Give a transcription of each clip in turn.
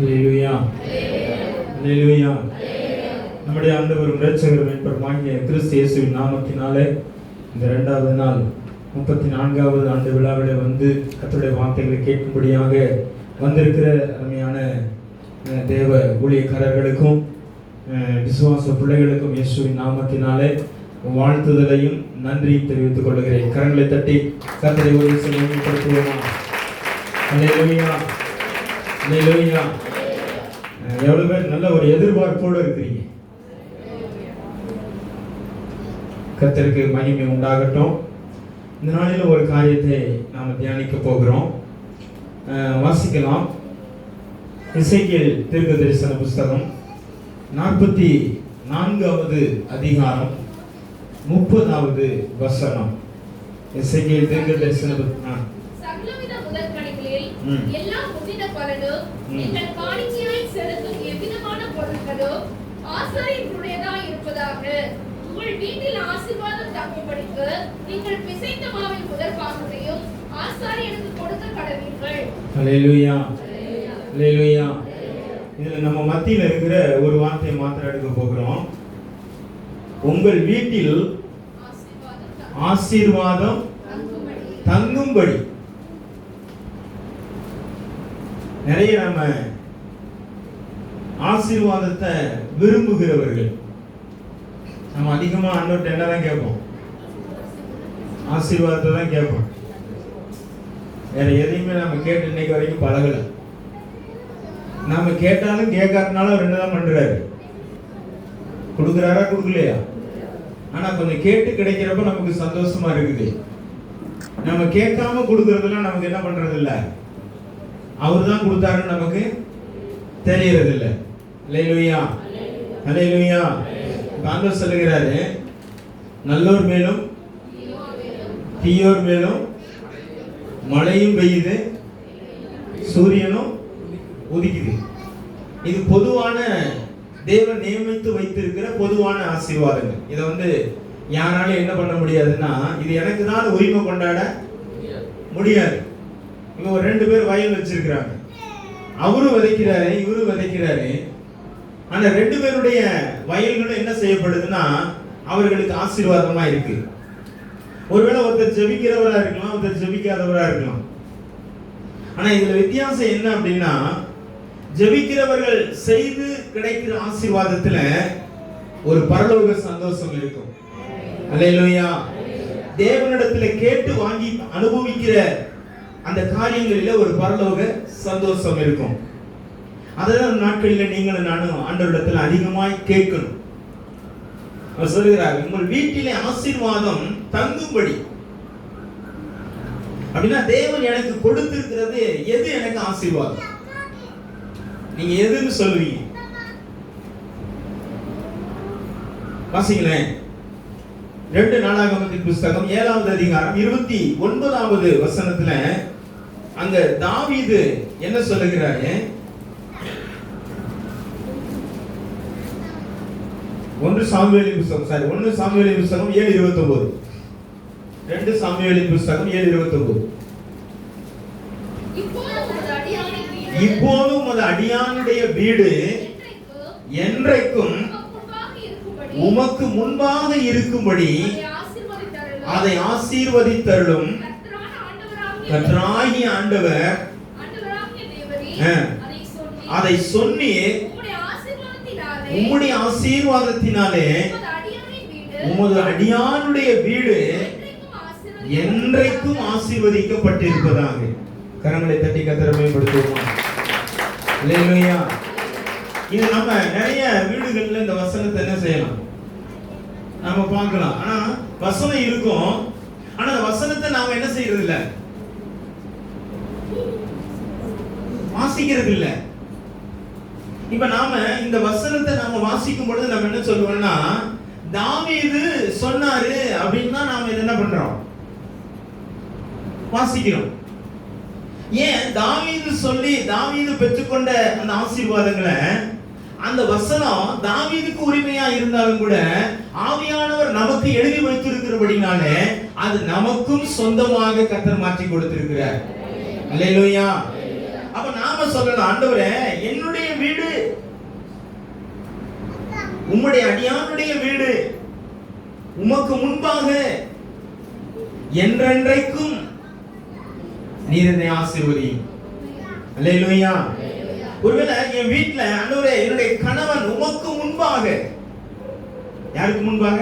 அல்லேலூயா, அல்லேலூயா. நம்முடைய ஆண்டவரும் இரட்சகரும் மீட்பருமாகிய கிறிஸ்து இயேசுவின் நாமத்தினாலே இந்த 2வது நாள் 34வது ஆண்டு விழாவிலே வந்து கர்த்தருடைய வார்த்தைகளை கேட்கும்படியாக வந்திருக்கிற அருமையான தேவ ஊழியக்காரர்களுக்கும் விசுவாச பிள்ளைகளுக்கும் இயேசுவின் நாமத்தினாலே வாழ்த்துதலையும் நன்றியும் தெரிவித்துக் கொள்கிறேன். கரங்களை தட்டி கர்த்தரை மேம்படுத்துவோமா? அல்லேலூயா, அல்லேலூயா. எவ்வளவு பேர் நல்ல ஒரு எதிர்பார்ப்போடு இருக்கிறீங்க? கர்த்தருக்கு மகிமை உண்டாகட்டும். இந்த நாளில் ஒரு காரியத்தை நாம் தியானிக்க போகிறோம். வாசிக்கலாம். எசேக்கியேல் தீர்க்க தரிசன புஸ்தகம் 44வது அதிகாரம் 30வது வசனம். எசேக்கியேல் தீர்க்க தரிசன சகலவித முதற்கனிகளில் எல்லா முந்தின பலனும் நீங்கள் காணிக்கையாய் செலுத்தும் எவ்விதமான பொருட்களும் ஆசாரியனுடையதாய் இருப்பதாக. உங்கள் வீட்டில் ஆசீர்வாதம் தங்கும்படிக்கு நீங்கள் பிசைந்த மாவின் முதற் பாகத்தையும் ஆசாரியனுக்கு கொடுக்க கடவீர்கள். அல்லேலூயா, அல்லேலூயா. இதுல நம்ம மத்தியில இருக்கிற ஒரு வார்த்தையை மாத்திரம் எடுக்க போகிறோம். உங்கள் வீட்டில் ஆசீர்வாதம் தங்கும்படி. நிறைய நம்ம ஆசீர்வாதத்தை விரும்புகிறவர்கள். நம்ம அதிகமா ஆண்டவர்கிட்ட என்னதான் கேட்போம்? ஆசீர்வாதத்தை தான் கேட்போம். வேற எதையுமே நம்ம கேட்டு இன்னைக்கு வரைக்கும் பழகல. நாம கேட்டாலும் கேட்காதனாலும் அவர் என்னதான் பண்றாரு? கொடுக்குறாரா கொடுக்கலையா? ஆனா கொஞ்சம் கேட்டு கிடைக்கிறப்ப நமக்கு சந்தோஷமா இருக்குது. நம்ம கேட்காம கொடுக்கறதெல்லாம் நமக்கு என்ன பண்றது இல்ல, அவர் தான் கொடுத்தாருன்னு நமக்கு தெரியறது இல்ல. அல்லேலூயா, அல்லேலூயா. ஆண்டவர் சொல்லுகிறாரு, நல்லோர் மேலும் தீயோர் மேலும் மழையும் பெய்யுது, சூரியனும் உதிக்குது. இது பொதுவான தேவன் நியமித்து வைத்திருக்கிற பொதுவான ஆசீர்வாதங்கள். இதை யாராலும் என்ன பண்ண முடியாதுன்னா, இது எனக்கு தான் உரிமை கொண்டாட முடியாது. இவங்க ஒரு 2 பேர் வயல் வச்சிருக்கிறாங்க. அவரு விதைக்கிறாரு, இவரு விதைக்கிறாரு. ஆனா 2 பேருடைய வயல்களும் என்ன செய்யப்படுதுன்னா அவர்களுக்கு ஆசீர்வாதமா இருக்கு. ஒருவேளை ஒருத்தர் ஜெபிக்கிறவரா இருக்கலாம், ஒருத்தர் ஜெபிக்காதவரா இருக்கலாம். ஆனா இதுல வித்தியாசம் என்ன அப்படின்னா, ஜெபிக்கிறவர்கள் செய்து கிடைக்கிற ஆசீர்வாதத்துல ஒரு பரலோக சந்தோஷம் இருக்கும். அல்லேலூயா. தேவனிடத்துல கேட்டு வாங்கி அனுபவிக்கிற அந்த காரியங்களில ஒரு பரலோக சந்தோஷம் இருக்கும். அதனால நாட்களில் நீங்களும் நானும் ஆண்டவரிடத்துல அதிகமாய் கேட்கணும். அவர் சொல்கிறார், உங்கள் வீட்டிலே ஆசீர்வாதம் தங்கும்படி. அப்படின்னா தேவன் எனக்கு கொடுத்திருக்கிறது எது எனக்கு ஆசீர்வாதம்? நீங்க எதுன்னு சொல்லுவீங்க? வாசிங்களேன். 2 நாளாகமத்தின் புஸ்தகம் 7வது அதிகாரம் 29வது வசனத்துல அங்க தாவீது என்ன சொல்லுகிறாரு? 1 சாமுவேலின் புஸ்தகம் 7:29. 2 சாமுவேலின் புஸ்தகம் 7:29. இப்போதும் அது அடியானுடைய வீடு என்றைக்கும் உமக்கு முன்பாக இருக்கும்படி அதை ஆசீர்வதித்தருளும் கர்த்தராகிய ஆண்டவர் அதை சொன்னீர். உம்முடைய ஆசீர்வாதத்தினாலே உமது அடியானுடைய வீடு என்றைக்கும் ஆசீர்வதிக்கப்பட்டிருப்பதாக. கரங்களை தட்டி கர்த்தரை மேம்படுத்துவோமா? அல்லேலூயா. இது நம்ம நிறைய வீடுகள்ல இந்த வசனத்தை என்ன செய்யலாம், நாம பார்க்கலாம். ஆனா வசனம் இருக்கும், ஆனா அந்த வசனத்தை நாம என்ன செய்யறது இல்ல, வாசிக்கிறது இல்ல. இப்ப நாம இந்த வசனத்தை நாம வாசிக்கும் பொழுது நம்ம என்ன சொல்லுவோம்னா, தாவீது சொன்னாரு அப்படின்னு தான் நாம என்ன பண்றோம், வாசிக்கிறோம். ஏன் தாவீது சொல்லி தாவீது பெற்றுக்கொண்ட அந்த ஆசீர்வாதங்களை, அந்த வசனம் தாவீதுக்கு உரிமையா இருந்தாலும் கூட ஆவியானவர் நமக்கு எழுதி வைத்திருக்கிறபடினாலே அது நமக்கும் சொந்தமாக கர்த்தர் மாற்றி கொடுத்திருக்கிறார். அல்லேலூயா. அப்ப நாம சொல்லணும், ஆண்டவரே என்னுடைய வீடு உம்முடைய அடியானுடைய வீடு உமக்கு முன்பாக என்றென்றைக்கும் நீர் என்னை ஆசீர்வதியும். அல்லேலூயா. ஒருவேளை என் வீட்டுல ஆண்டவரே என்னுடைய கணவன் உமக்கு முன்பாக, யாருக்கு முன்பாக?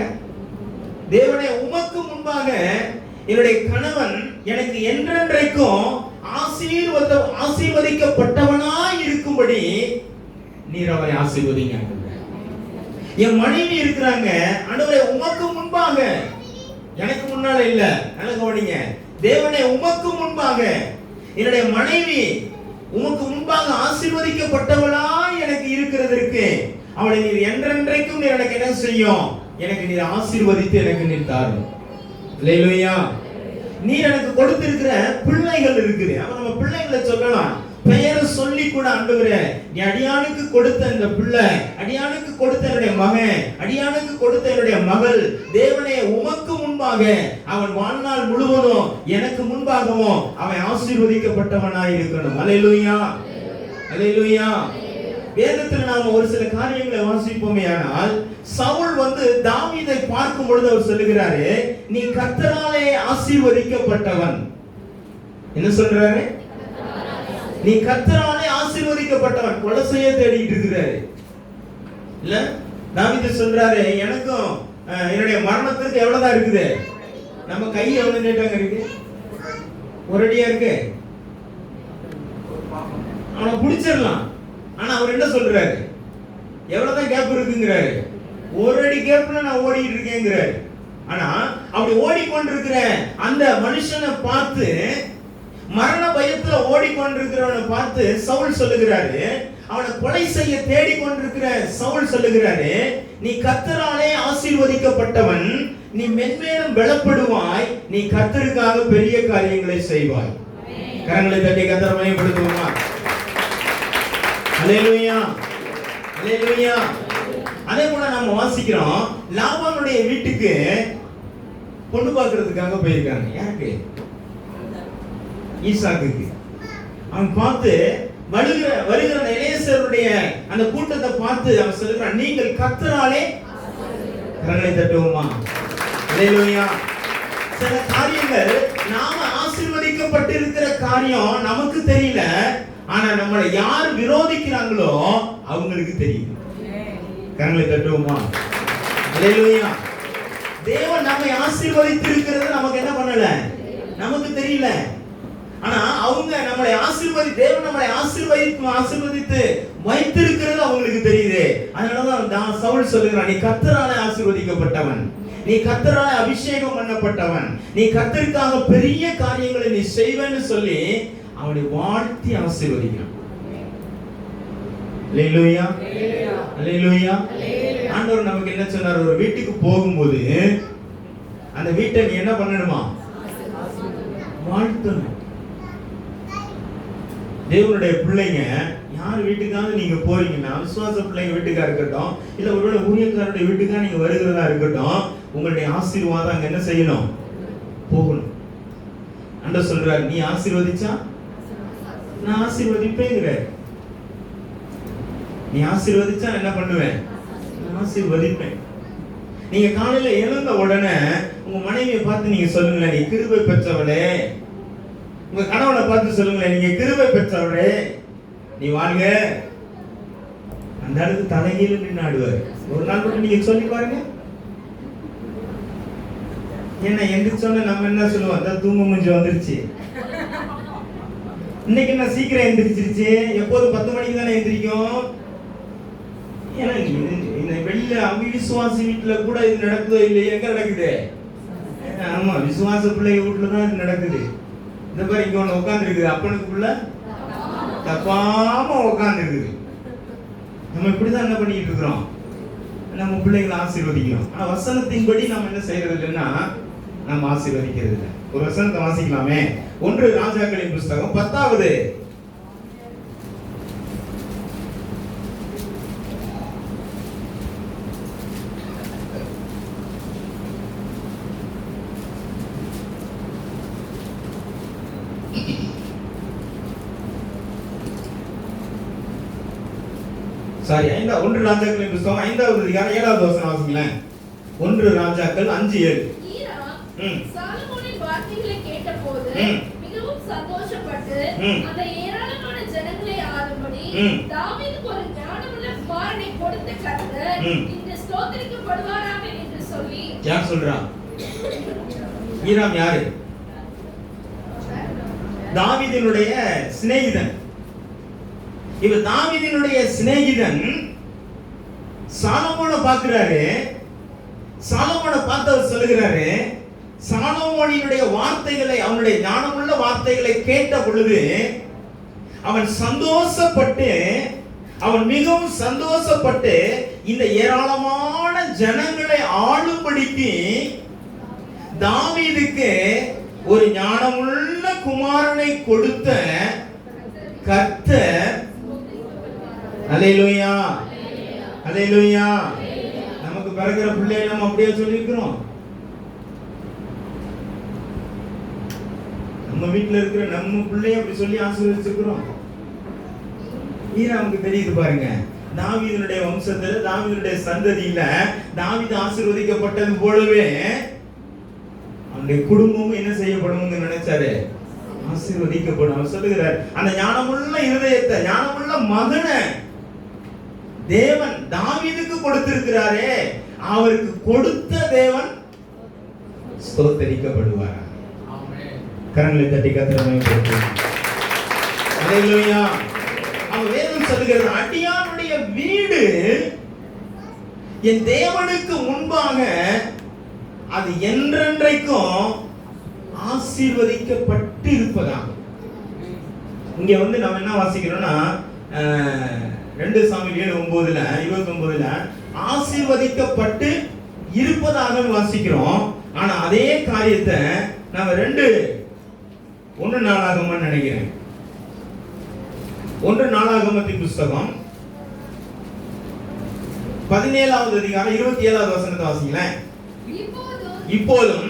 தேவனே உமக்கு முன்பாக என்னுடைய கணவன் எனக்கு என்றென்றைக்கும் ஆசீர்வதிக்கப்பட்டவனாய் இருக்கும்படி நீர் அவரை ஆசீர்வதிங்க. என் மனைவி இருக்கிறாங்க ஆண்டவரே உமக்கு முன்பாக, எனக்கு முன்னால இல்ல, நல்லா கவனிங்க. தேவனே உமக்கு முன்பாக என்னுடைய மனைவி உமக்கு முன்பாக ஆசீர்வதிக்கப்பட்டவளாய் எனக்கு இருக்கிறதற்கு அவளை நீர் என்றென்றைக்கும் நீர் எனக்கு என்ன செய்யும்? எனக்கு நீர் ஆசீர்வதித்து எனக்கு நீர் தாரும். அல்லேலூயா. நீர் எனக்கு கொடுத்திருக்கிற பிள்ளைகள் இருக்குது. அப்ப நம்ம பிள்ளைகளை சொல்லலாம், பெயரை சொல்லி கூட, ஆண்டவரே நீ அடியானுக்கு கொடுத்த இந்த பிள்ளை, அடியானுக்கு கொடுத்த என்னுடைய மகன், அடியானுக்கு கொடுத்த என்னுடைய மகள், தேவனே உமக்கு முன்பாக அவன் வாழ்நாள் முழுவதும் எனக்கு முன்பாகவும் அவன் ஆசீர்வதிக்கப்பட்டவனாய் இருக்கணும். அல்லேலூயா. அல்லேலூயா. வேதத்தில் நாம ஒரு சில காரியங்களை வாசிப்போமே, ஆனால் சவுல் தாவீதை பார்க்கும் பொழுது அவர் சொல்லுகிறாரு, நீ கர்த்தராலே ஆசீர்வதிக்கப்பட்டவன். என்ன சொல்றாரு? நீ கர்த்தராலே ஆசீர்வதிக்கப்பட்டவன். கொலை செய்ய தேடிட்டு இருக்கிறாரு இல்ல? தாவீது சொல்றாரு, எனக்கும் என்னுடைய மரணத்திற்கு எவ்வளவுதான் இருக்குது? நம்ம கை எவ்வளவு நீட்டாங்க இருக்கு? ஒரு அடியா இருக்கு. அவனை பிடிச்சிடலாம். ஆனா அவர் என்ன சொல்றாரு? எவ்வளவுதான் கேப் இருக்குங்கிறாரு. ஒரு அடி கேப்ல நான் ஓடிட்டு இருக்கேங்கிறாரு. ஆனா அப்படி ஓடிக்கொண்டிருக்கிற அந்த மனுஷனை பார்த்து, மரண பயத்துல ஓடிக்கொண்டிருக்கிறவனை பார்த்து சவுல் சொல்லுகிறாரு, அவனை கொலை செய்ய தேடிக்கொண்டிருக்கிற சவுல் சொல்லுகிறாரு, நீ கர்த்தராலே ஆசீர்வதிக்கப்பட்டவன், நீ மென்மேலும் பலப்படுவாய், நீ கர்த்தருக்காக பெரிய காரியங்களை செய்வாய். கரங்களை தட்டி கர்த்தரை மகிமைப்படுத்துவோமா? அல்லேலூயா. அல்லேலூயா. அதே போல நாம வாசிக்கிறோம், லாபானுடைய வீட்டுக்கு பொண்ணு பார்க்கிறதுக்காக போயிருக்காங்க. யாருக்கு? ஈசாக்குக்கு. அவன் பார்த்து வருகிற எலியேசருடைய அந்த கூட்டத்தை பார்த்து அவன் சொல்லுகிறான், நீங்கள் கர்த்தராலே, கரங்களை தட்டுவோமா? அல்லேலூயா. சில காரியங்கள் நாம ஆசீர்வதிக்கப்பட்டிருக்கிற காரியம் நமக்கு தெரியல, ஆனா நம்மளை யார் விரோதிக்கிறாங்களோ அவங்களுக்கு தெரியும். கரங்களை தட்டுவோமா? அல்லேலூயா. தேவன் நம்மை ஆசீர்வதித்திருக்கிறது நமக்கு என்ன பண்ணல? நமக்கு தெரியல. ஆனா அவங்க நம்மளை தேவன் நம்மளை ஆசீர்வதித்து வைத்திருக்கிறது அவங்களுக்கு தெரியுது. அதனாலதான் சவுல் சொல்லுகிறான், நீ கர்த்தராலே ஆசீர்வதிக்கப்பட்டவன், நீ கர்த்தராலே அபிஷேகம் பண்ணப்பட்டவன், நீ கர்த்தருக்காக பெரிய காரியங்களை நீ செய்வேன்னு சொல்லி அவனை வாழ்த்தி ஆசீர்வதிக்கிறான். அல்லேலூயா. அல்லேலூயா. ஆண்டவர் நமக்கு என்ன சொன்னார்? ஒரு வீட்டுக்கு போகும்போது அந்த வீட்டை நீ என்ன பண்ணணுமா? வாழ்த்தணும். தேவனுடைய பிள்ளைங்க யார் வீட்டுக்காவது நீங்க போறீங்கன்னா, விசுவாச பிள்ளைங்க வீட்டுக்கா இருக்கட்டும், இல்ல ஒருவேளை ஊழியக்காரருடைய வீட்டுக்கா நீங்க வருகிறதா இருக்கட்டும், உங்களுடைய ஆசீர்வாதம் அங்க என்ன செய்யணும்? போகணும். ஆண்டவர் சொல்றாரு, நீ ஆசீர்வதிச்சா நான் ஆசீர்வதிப்பேங்கிற. நீ ஆசீர்வதிச்சா என்ன பண்ணுவேன்? நான் ஆசீர்வதிப்பேன். நீங்க காலையில எழுந்த உடனே உங்க மனைவியை பார்த்து நீங்க சொல்லுங்களேன், நீ கிருபை பெற்றவளே. உங்க கணவனை பார்த்து சொல்லுங்களேன், நீங்க கிருபை பெற்றவளே, நீ வாழ்க. அந்த அளவுக்கு தலைகீழ நின்று ஆடுவார். ஒரு நாள் மட்டும் நீங்க சொல்லி பாருங்க. என்ன எந்திரிச்சோன்னு நம்ம என்ன சொல்லுவோம்? அதான் தூங்க மூஞ்சி வந்துருச்சு, இன்னைக்கு என்ன சீக்கிரம் எந்திரிச்சிருச்சு. எப்போதும் 10 மணிக்கு தானே எந்திரிக்கும். ஏன்னா வெளில அவிசுவாசி வீட்டுல கூட இது நடக்குதோ இல்லையா? எங்க நடக்குது? ஆமா, விசுவாச பிள்ளைங்க வீட்டுல தான் இது நடக்குது. இந்த மாதிரி இங்க ஒண்ணு உட்கார்ந்து இருக்குது, அப்பனுக்குள்ள தப்பாம உட்கார்ந்து இருக்குது. நம்ம இப்படிதான் என்ன பண்ணிட்டு இருக்கிறோம்? நம்ம பிள்ளைகளை ஆசீர்வதிக்கிறோம். ஆனா வசனத்தின்படி நம்ம என்ன செய்யறது இல்லைன்னா, நம்ம ஆசீர்வதிக்கிறது இல்லை. ஒரு வசனத்தை வாசிக்கலாமே. 1 ராஜாக்களின் புஸ்தகம் 10வது சாரி, 1 ராஜாக்களின் புத்தகம் 5வது அதிகாரம் 7வது வசனம் வாசிங்களேன். 1 ராஜாக்கள் 5:7. ஈராம் சாலமோனின் வார்த்தைகளை கேட்டபோது மிகவும் சந்தோஷப்பட்டு அந்த ஏராளமான ஜனங்களை ஆளும்படி தாவீதுக்கு ஒரு ஞானமுள்ள குமாரனை கொடுத்த கர்த்தர் இந்த ஸ்தோத்திரிக்கப்படுவாராக என்று சொல்லி. யார் சொல்றா? ஈராம் யாரு? தாவீதினுடைய சிநேகிதன். இவர் தாவீதினுடைய சிநேகிதன் சாலமோனை பார்க்கிறாரு. சாலமோனை பார்த்தவர் சொல்லுகிறாரு, சாலமோனினுடைய வார்த்தைகளை, அவனுடைய ஞானமுள்ள வார்த்தைகளை கேட்ட பொழுது அவன் சந்தோஷப்பட்டு, அவன் மிகவும் சந்தோஷப்பட்டு இந்த ஏராளமான ஜனங்களை ஆளும்படிக்கு தாவீதுக்கு ஒரு ஞானமுள்ள குமாரனை கொடுத்த கர்த்தர். அல்லேலூயா, அல்லேலூயா. நமக்கு பிறகுற பிள்ளையை நம்ம அப்படியே சொல்லியிருக்கிறோம். நம்ம வீட்டுல இருக்கிற நம்ம பிள்ளைய அப்படி சொல்லி ஆசீர்வதிச்சிருக்கிறோம். நமக்கு தெரியுது பாருங்க, தாவீதுனுடைய வம்சத்துல, தாவீதுனுடைய சந்ததியில தாவீது ஆசீர்வதிக்கப்பட்டது போலவே அவனுடைய குடும்பமும் என்ன செய்யப்படும் நினைச்சாரு, ஆசீர்வதிக்கப்படும். அவர் சொல்லுகிறார், அந்த ஞானமுள்ள இருதயத்தை, ஞானமுள்ள மகனை தேவன் தாவீதுக்கு கொடுத்திருக்கிறாரே, அவருக்கு கொடுத்த தேவன் ஸ்தோத்திரிக்கப்படுவார். கரங்களை தட்டி கர்த்தரை மகிமைப்படுத்துவோம். அல்லேலூயா. அவர் வேதம் சொல்லுகிறது, அடியானுடைய வீடு என் தேவனுக்கு முன்பாக அது என்றென்றைக்கும் ஆசீர்வதிக்கப்பட்டு இருப்பதாக. இங்க நம்ம என்ன வாசிக்கிறோம்னா 2 சாமுவேல் 7:29 ஆசீர்வதிக்கப்பட்டு இருப்பதாக வாசிக்கிறோம். ஆனா அதே காரியத்தை நாம 1 நாளாகமம் நினைக்கிறேன். 1 நாளாகமத்தின் புத்தகம் 17வது அதிகாரம் 27வது வசனத்தை வாசிங்களேன். இப்போதும்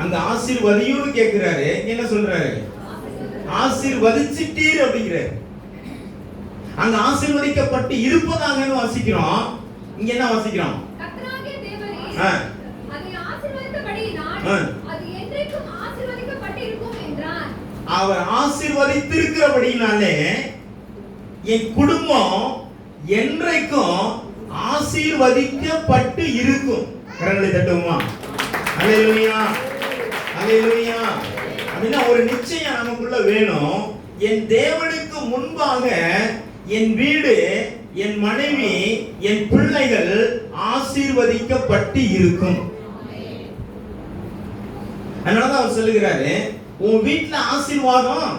அந்த ஆசீர்வதியும் கேட்கிறாரு. என்ன சொல்றாரு? ஆசீர்வதிச்சிட்டீர் அப்படிங்கிறாரு. அங்க ஆசீர்வதிக்கப்பட்டு இருப்பதாக வாசிக்கிறோம். இங்க என்ன வாசிக்கிறோம்? அவர் ஆசீர்வதித்திருக்கிறபடினாலே என் குடும்பம் என்றைக்கும் ஆசீர்வதிக்கப்பட்டு இருக்கும். கரங்களை தட்டுவோமா? அல்லேலூயா, அல்லேலூயா. அப்படின்னா ஒரு நிச்சயம் நமக்குள்ள வேணும். என் தேவனுக்கு முன்பாக என் வீடு, என் மனைவி, என் பிள்ளைகள் ஆசீர்வதிக்கப்பட்டு இருக்கும். அதனாலதான் அவர் சொல்லுகிறாரு, உன் வீட்டுல ஆசீர்வாதம்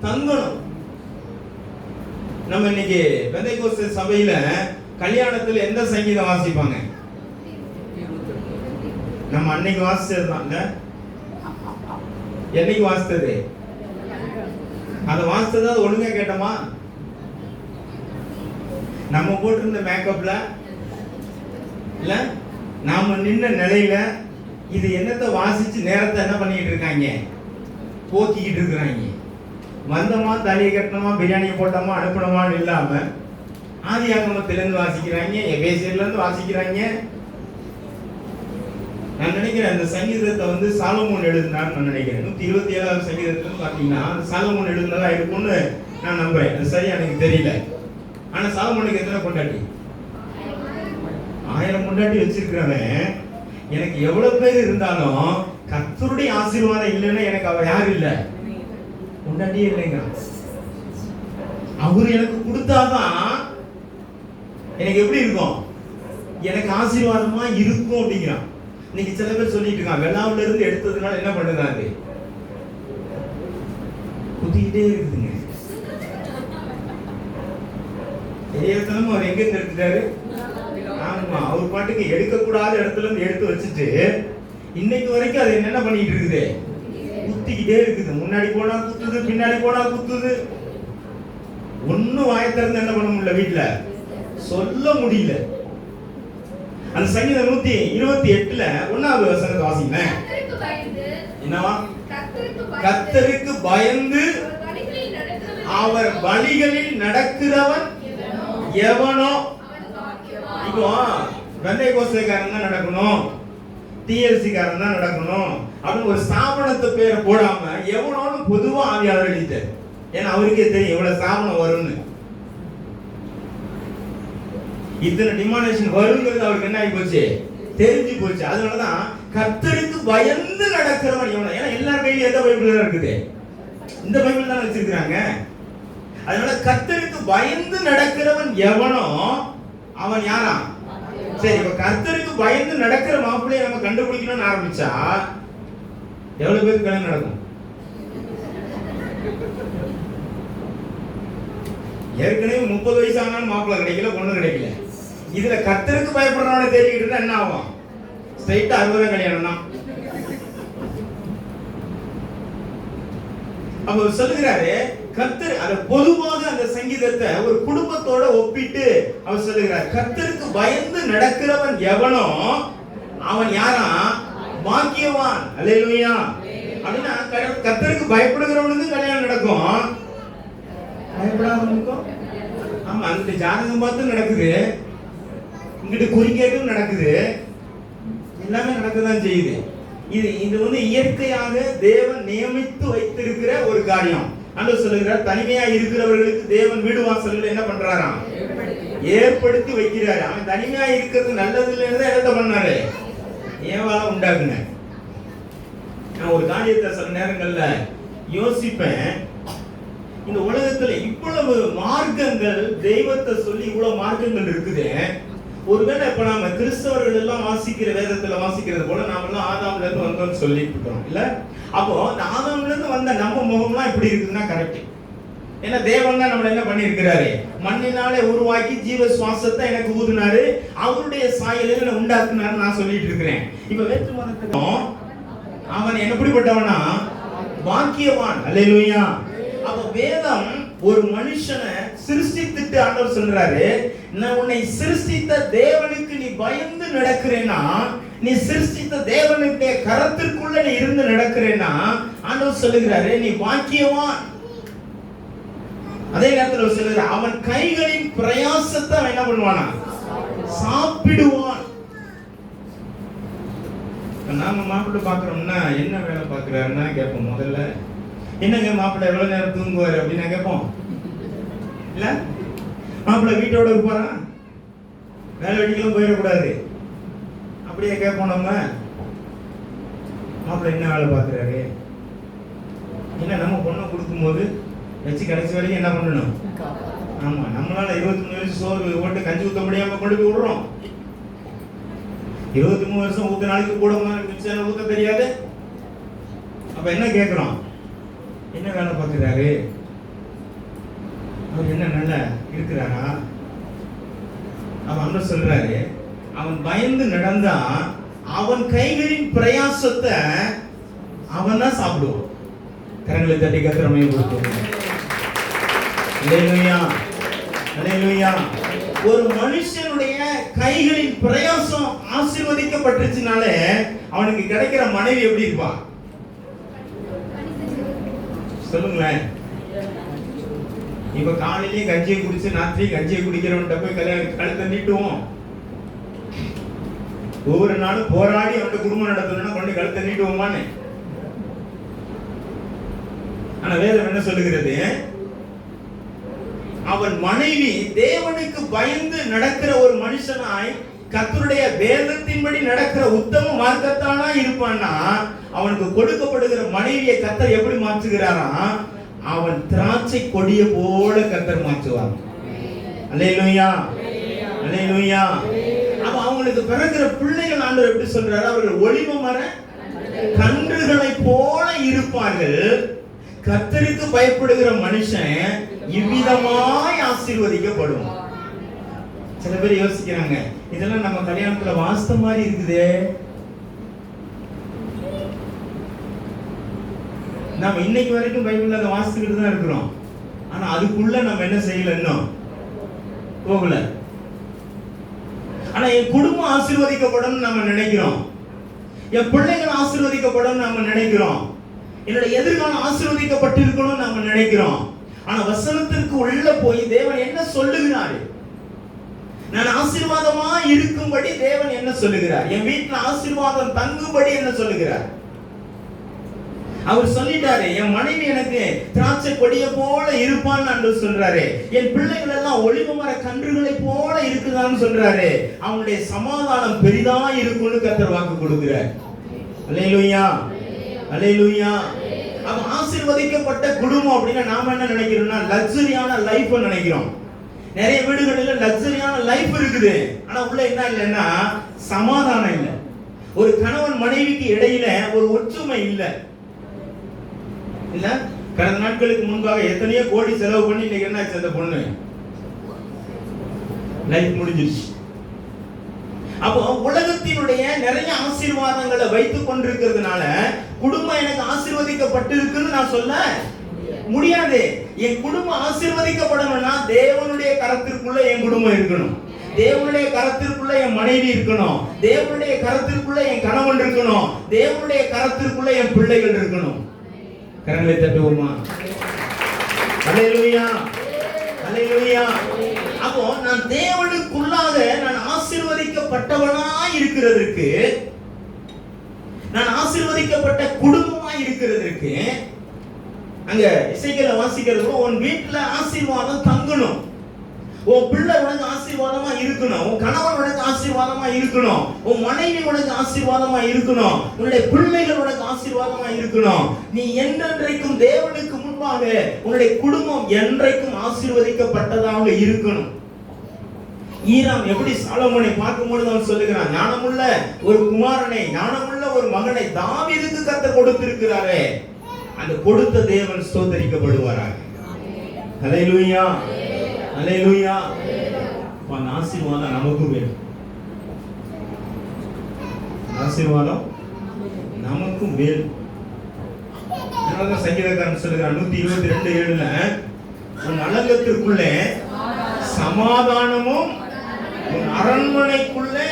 தங்கணும். நம்ம இன்னைக்கு பெந்தைக்கோஸ்து சபையில கல்யாணத்துல எந்த சங்கீதம் வாசிப்பாங்க? நம்ம அன்னைக்கு வாசிச்சதுதான். என்னைக்கு வாசித்தது? அதை வாசித்தது அது ஒழுங்கா கேட்டோமா? நம்ம போட்டிருந்த மேக்கப்ல இல்ல, நாம நின்ன நிலையில இது என்னத்தை வாசிச்சு நேரத்தை என்ன பண்ணிட்டு இருக்காங்க? போக்கிக்கிட்டு இருக்கிறாங்க. வந்தமா, தலையை கட்டணமா, பிரியாணியை போட்டோமா, அனுப்பணுமான்னு இல்லாம ஆதியாகமத்திலிருந்து வாசிக்கிறாங்க, எபேசியர்ல இருந்து வாசிக்கிறாங்க. நான் நினைக்கிறேன் அந்த சங்கீதத்தை சாலமோன் எழுதினார். நான் நினைக்கிறேன் 127வது சங்கீதத்துல பாத்தீங்கன்னா சாலமோன் எழுதினதா இருக்கும்னு நான் நம்புறேன். அது சரியா எனக்கு தெரியல. ஆனா சாலமோனுக்கு எத்தனை பொண்டாட்டி? 1000 பொண்டாட்டி வச்சிருக்கிறவன் எனக்கு எவ்வளவு பேர் இருந்தாலும் கர்த்தருடைய ஆசீர்வாதம் இல்லைன்னா எனக்கு அவர் யாரும் இல்லை, பொண்டாட்டியே இல்லைங்க. அவர் எனக்கு கொடுத்தாதான் எனக்கு எப்படி இருக்கும், எனக்கு ஆசீர்வாதமா இருக்கும் அப்படிங்கிறான். இன்னைக்கு சில பேர் சொல்லிட்டு இருக்காங்க, வெள்ளாவுல இருந்து எடுத்ததுனால என்ன பண்ணுறாங்க, குத்திக்கிட்டே இருக்குதுங்க. தெரியாதனமா அவர் எங்க இருந்து எடுத்துட்டாரு? ஆமா, அவர் பாட்டுக்கு எடுக்கக்கூடாத இடத்துல இருந்து எடுத்து வச்சுட்டு இன்னைக்கு வரைக்கும் அது என்ன பண்ணிட்டு இருக்குது, குத்திக்கிட்டே இருக்குது. முன்னாடி போனா குத்துது, பின்னாடி போனா குத்துது. ஒன்னும் வாயை திறந்து என்ன பண்ண முடியல, வீட்டுல சொல்ல முடியல. அந்த சங்கீதம் 128ல 1வது வசனத்தை வாசிங்க. என்னவா? கர்த்தருக்கு பயந்து அவர் வழிகளில் நடக்கிறவன் எவனோ. இப்போ வெள்ளை கோசைக்காரன் தான் நடக்கணும், டிஎல்சி காரன் தான் நடக்கணும் அப்படின்னு ஒரு ஸ்தாபனத்தை பேரை போடாம எவனோன்னு பொதுவா ஆவியாளர் எழுதிட்டார். ஏன்னா அவருக்கே தெரியும் எவ்வளவு ஸ்தாபனம் வரும்னு. இத்தனை டிமானேஷன் வருங்கிறது அவருக்கு என்ன ஆகி போச்சு, தெரிஞ்சு போச்சு. அதனாலதான் கர்த்தருக்கு பயந்து நடக்கிறவன் எவனோ. ஏன்னா எல்லார் கையிலும் எந்த பைபிள் தான் இருக்குது, இந்த பைபிள் தான் வச்சிருக்கிறாங்க. அதனால கர்த்தருக்கு பயந்து நடக்கிறவன் எவனோ அவன் யாரா? சரி, இப்ப கர்த்தருக்கு பயந்து நடக்கிற மாப்பிள்ளையை நம்ம கண்டுபிடிக்கணும்னு ஆரம்பிச்சா எவ்வளவு பேருக்கு கல்யாணம் நடக்கும்? ஏற்கனவே 30 வயசு ஆனாலும் மாப்பிள்ளை கிடைக்கல, பொண்ணு கிடைக்கல. இதுல கர்த்தருக்கு பயப்படுறவனை தேடிக்கிட்டு இருந்தா என்ன ஆகும்? ஸ்ட்ரைட்டா 60 கல்யாணம் தான். அப்ப சொல்லுகிறாரு கர்த்தர், அத பொதுவாக அந்த சங்கீதத்தை ஒரு குடும்பத்தோட ஒப்பிட்டு அவர் சொல்லுகிறார், கர்த்தருக்கு பயந்து நடக்கிறவன் எவனோ அவன் யாரா? பாக்கியவான். அல்லேலூயா. அப்படின்னா கர்த்தருக்கு பயப்படுகிறவனுக்கு கல்யாணம் நடக்கும், பயப்படாதவனுக்கும். ஆமா, அங்கிட்டு ஜாதகம் பார்த்து நடக்குது, இங்கிட்டு குறிக்கேட்டும் நடக்குது, எல்லாமே நடக்கதான் செய்யுது. இது வந்து இயற்கையாக தேவன் நியமித்து வைத்திருக்கிற ஒரு காரியம். ஆண்டவர் சொல்லுகிறார், தனிமையா இருக்கிறவர்களுக்கு தேவன் வீடு வாசல்கள் என்ன பண்றாராம்? ஏற்படுத்தி வைக்கிறாரு. அவன் தனிமையா இருக்கிறது நல்லது இல்லைன்னு என்ன பண்ணாரு? ஏவாள உண்டாக்குன. நான் ஒரு காரியத்தை சில நேரங்கள்ல யோசிப்பேன், இந்த உலகத்துல இவ்வளவு மார்க்கங்கள், தெய்வத்தை சொல்லி இவ்வளவு மார்க்கங்கள் இருக்குது. ஒருவேளை இப்ப நாம கிறிஸ்தவர்கள் எல்லாம் வாசிக்கிற வேதத்துல வாசிக்கிறது போல நாம எல்லாம் ஆதாம்ல இருந்து வந்தோம்னு சொல்லிட்டு இருக்கோம் இல்ல? அப்போ இந்த ஆதாம்ல இருந்து வந்த நம்ம முகம்லாம் இப்படி இருக்குதுன்னா கரெக்ட். ஏன்னா தேவன் தான் நம்மள என்ன பண்ணியிருக்கிறாரு? மண்ணினாலே உருவாக்கி ஜீவ சுவாசத்தை எனக்கு ஊதினாரு, அவருடைய சாயலில் உண்டாக்குனாரு நான் சொல்லிட்டு இருக்கிறேன். இப்ப வேற்று மதத்துக்கும் அவன் எப்படிப்பட்டவனா? பாக்கியவான். அல்லேலூயா. அப்ப வேதம் ஒரு மனுஷனை சிருஷ்டித்துட்டு ஆண்டவர் சொல்றாரு, நான் உன்னை சிருஷ்டித்த தேவனுக்கு நீ பயந்து நடக்கிறேன்னா, நீ சிருஷ்டித்த தேவனுடைய கரத்திற்குள்ள நீ இருந்து நடக்கிறேன்னா ஆண்டவர் சொல்லுகிறாரு நீ பாக்கியவான். அதே நேரத்தில் சொல்லுகிறார், அவன் கைகளின் பிரயாசத்தை அவன் என்ன பண்ணுவானா? சாப்பிடுவான். நாம மாப்பிள்ளை பாக்குறோம்னா என்ன வேலை பாக்குறாருன்னா கேட்போம். முதல்ல என்னங்க மாப்பிள்ளை எவ்வளவு நேரம் தூங்குவாரு அப்படின்னு கேட்போம் இல்ல? மாப்பிள்ளை வீட்டோட இருப்பாரா? வேலை வெட்டிக்கெல்லாம் போயிடக்கூடாது அப்படியே கேட்போம் நம்ம. மாப்பிள்ளை என்ன வேலை பார்க்குறாரு? என்ன நம்ம பொண்ணை கொடுக்கும் போது வச்சு கடைசி வரைக்கும் என்ன பண்ணணும்? ஆமா, நம்மளால 23 வருஷம் சோறு ஓட்டு கஞ்சி ஊத்த முடியாம கொண்டு போய் விடுறோம். 23 வருஷம் ஊத்த நாளைக்கு கூட மிச்சம் ஊத்த தெரியாது. அப்ப என்ன கேட்கிறோம்? என்ன வேலை பார்க்கிறாரு? அவர் என்ன நல்லா இருக்கிறாரா? அவன் அங்க சொல்றாரு, அவன் பயந்து நடந்தா அவன் கைகளின் பிரயாசத்தை அவன் தான் சாப்பிடுவான். கரங்களை தட்டி கத்திரமே கொடுத்து அல்லேலூயா, அல்லேலூயா. ஒரு மனுஷனுடைய கைகளின் பிரயாசம் ஆசீர்வதிக்கப்பட்டுச்சுனாலே அவனுக்கு கிடைக்கிற மனைவி எப்படி இருப்பா? சொல்லுங்களேன். இப்ப காலையிலேயே கஞ்சியை குடிச்சு ராத்திரி கஞ்சியை குடிக்கிறவன்ட்ட போய் கழுத்தை நீட்டுவோம். ஒவ்வொரு நாளும் போராடி அவன்கிட்ட குடும்பம் நடத்தணும்னா கொண்டு கழுத்தை நீட்டுவோமான்னு. ஆனா வேதம் என்ன சொல்லுகிறது? அவன் மனைவி தேவனுக்கு பயந்து நடக்கிற ஒரு மனுஷனாய் கர்த்தருடைய வேதத்தின்படி நடக்கிற உத்தம மார்க்கத்தானா இருப்பான்னா அவனுக்கு கொடுக்கப்படுகிற மனைவியை கர்த்தர் எப்படி மாற்றுகிறாராம்? அவன் திராட்சை கொடிய போல கர்த்தர் மாற்றுவார். அல்லேலூயா, அல்லேலூயா. அப்ப அவங்களுக்கு பிறகுற பிள்ளைகள் ஆண்டவர் எப்படி சொல்றாரு? அவர்கள் ஒளிவ மர கன்றுகளை போல இருப்பார்கள். கர்த்தருக்கு பயப்படுகிற மனுஷன் இவ்விதமாய் ஆசீர்வதிக்கப்படுவான். சில பேர் யோசிக்கிறாங்க, இதெல்லாம் நம்ம கல்யாணத்துல வாஸ்த மாதிரி இருக்குதே. நம்ம இன்னைக்கு வரைக்கும் பைபிள்ல அதை வாசிச்சுக்கிட்டு தான் இருக்கிறோம். ஆனா அதுக்குள்ள நம்ம என்ன செய்யல, இன்னும் போகல. ஆனா என் குடும்பம் ஆசீர்வதிக்கப்படும் நம்ம நினைக்கிறோம், என் பிள்ளைகள் ஆசீர்வதிக்கப்படும் நம்ம நினைக்கிறோம். என்னுடைய எதிர்காலம் ஆசீர்வதிக்கப்பட்டு இருக்கணும்னு நம்ம நினைக்கிறோம். ஆனா வசனத்திற்கு உள்ள போய் தேவன் என்ன சொல்லுகிறார்? நான் ஆசீர்வாதமா இருக்கும்படி தேவன் என்ன சொல்லுகிறார்? என் வீட்டுல ஆசீர்வாதம் தங்கும்படி என்ன சொல்லுகிறார்? அவர் சொல்லிட்டாரு, என் மனைவி எனக்கு திராட்சை கொடிய போல இருப்பான்னு அன்று சொல்றாரு. என் பிள்ளைகள் எல்லாம் ஒளிவு மர கன்றுகளை போல இருக்குதான்னு சொல்றாரு. அவனுடைய சமாதானம் பெரிதா இருக்கும்னு கர்த்தர் வாக்கு கொடுக்கிறார். அல்லேலூயா, அல்லேலூயா. அப்ப ஆசீர்வதிக்கப்பட்ட குடும்பம் அப்படின்னா நாம என்ன நினைக்கிறோம்னா லக்ஸரியான லைஃப் நினைக்கிறோம். நிறைய வீடுகளில் லக்ஸரியான லைஃப் இருக்குது, ஆனா உள்ள என்ன இல்லைன்னா சமாதானம் இல்லை. ஒரு கணவன் மனைவிக்கு இடையில ஒரு ஒற்றுமை இல்லை. இல்ல கடந்த நாட்களுக்கு முன்பாக எத்தனையோ கோடி செலவு பண்ணி இன்னைக்கு என்ன ஆச்சு, அந்த பொண்ணு லைஃப் முடிஞ்சிருச்சு. அப்போ உலகத்தினுடைய நிறைய ஆசீர்வாதங்களை வைத்துக் கொண்டிருக்கிறதுனால குடும்பம் எனக்கு ஆசீர்வதிக்கப்பட்டிருக்குன்னு நான் சொல்ல முடியாது. என் குடும்பம் ஆசீர்வதிக்கப்படணும்னா தேவனுடைய கரத்திற்குள்ள என் குடும்பம் இருக்கணும், தேவனுடைய கரத்திற்குள்ள என் மனைவி இருக்கணும், தேவனுடைய கரத்திற்குள்ள என் கணவன் இருக்கணும், தேவனுடைய கரத்திற்குள்ள என் பிள்ளைகள் இருக்கணும். கரங்களை தட்டுவோமா? அல்லேலூயா, அல்லேலூயா. அப்போ நான் தேவனுக்குள்ளாக நான் ஆசீர்வதிக்கப்பட்டவனா இருக்கிறதற்கு, நான் ஆசீர்வதிக்கப்பட்ட குடும்பமா இருக்கிறதற்கு, அங்க இசைக்கல வாசிக்கிறது, உன் வீட்டுல ஆசீர்வாதம் தங்கணும், உன் பிள்ளை உனக்கு ஆசீர்வாதமா இருக்கணும், உன் கணவன் உனக்கு ஆசீர்வாதமா இருக்கணும், உன் மனைவி உனக்கு ஆசீர்வாதமா இருக்கணும், உன்னுடைய பிள்ளைகள் உனக்கு ஆசீர்வாதமா இருக்கணும். நீ என்றென்றைக்கும் தேவனுக்கு முன்பாக உன்னுடைய குடும்பம் என்றைக்கும் ஆசீர்வதிக்கப்பட்டதாக இருக்கணும். ஈராம் எப்படி சாலமோனை பார்க்கும்போது அவன் சொல்லுகிறான், ஞானமுள்ள ஒரு குமாரனை, ஞானமுள்ள ஒரு மகனை தாவீதுக்கு கர்த்தர் கொடுத்திருக்கிறாரே, அந்த கொடுத்த தேவன் ஸ்தோத்திரிக்கப்படுவாராக. அல்லேலூயா, அல்லேலூயா. அந்த ஆசீர்வாதம் நமக்கு வேணும், ஆசீர்வாதம் நமக்கும் வேணும். அதனாலதான் சங்கீதக்காரன் சொல்லுகிறான் 122:7, உன் அலங்கத்திற்குள்ளே சமாதானமும் உன் அரண்மனைக்குள்ளே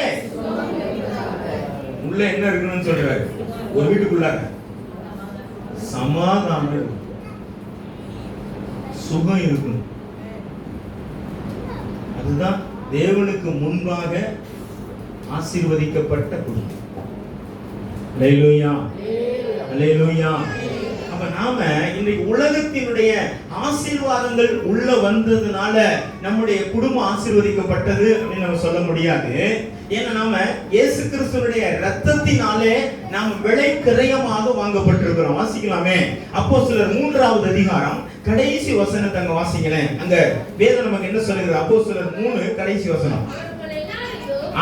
உள்ள என்ன இருக்கணும்னு சொல்றாரு. ஒரு வீட்டுக்குள்ள சமாதானம், சுகம் இருக்கணும். அதுதான் தேவனுக்கு முன்பாக ஆசீர்வதிக்கப்பட்ட குடும்பம். அல்லேலூயா, அல்லேலூயா. அப்ப நாம இன்றைக்கு உலகத்தினுடைய ஆசீர்வாதங்கள் உள்ள வந்ததுனால நம்முடைய குடும்பம் ஆசீர்வதிக்கப்பட்டது அப்படின்னு நம்ம சொல்ல முடியாது. ஏன்னா நாம இயேசு கிறிஸ்துவினுடைய இரத்தத்தினாலே நாம் விலை கிரயமாக வாங்கப்பட்டிருக்கிறோம். வாசிக்கலாமே, அப்போஸ்தலர் 3வது அதிகாரம் கடைசி வசனத்தை அங்க வாசிங்களேன். அங்க வேதம் நமக்கு என்ன சொல்லுகிறது? அப்போஸ்தலர் 3 கடைசி வசனம்.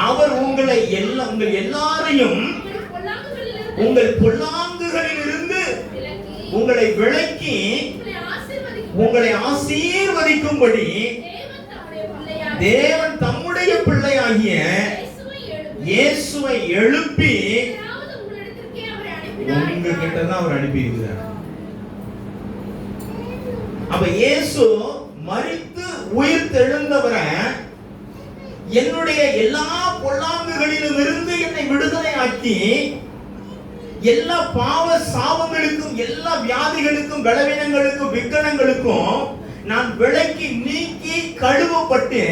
அவர் உங்களை எல்லாம், உங்கள் எல்லாரையும் உங்கள் பொல்லாங்குகளிலிருந்து உங்களை விலக்கி உங்களை ஆசீர்வதிக்கும்படி தேவன் தம்முடைய பிள்ளையாகிய இயேசுவை எழுப்பி உங்ககிட்ட தான் அவர் அனுப்பி இருக்கிறார். அப்ப இயேசு மரித்து உயிர் தெழுந்தவரை என்னுடைய எல்லா பொல்லாங்குகளிலும் இருந்து என்னை விடுதலை ஆக்கி எல்லா பாவ சாபங்களுக்கும், எல்லா வியாதிகளுக்கும், பலவீனங்களுக்கும், விக்கனங்களுக்கும் நான் விலக்கி நீக்கி கழுவப்பட்டு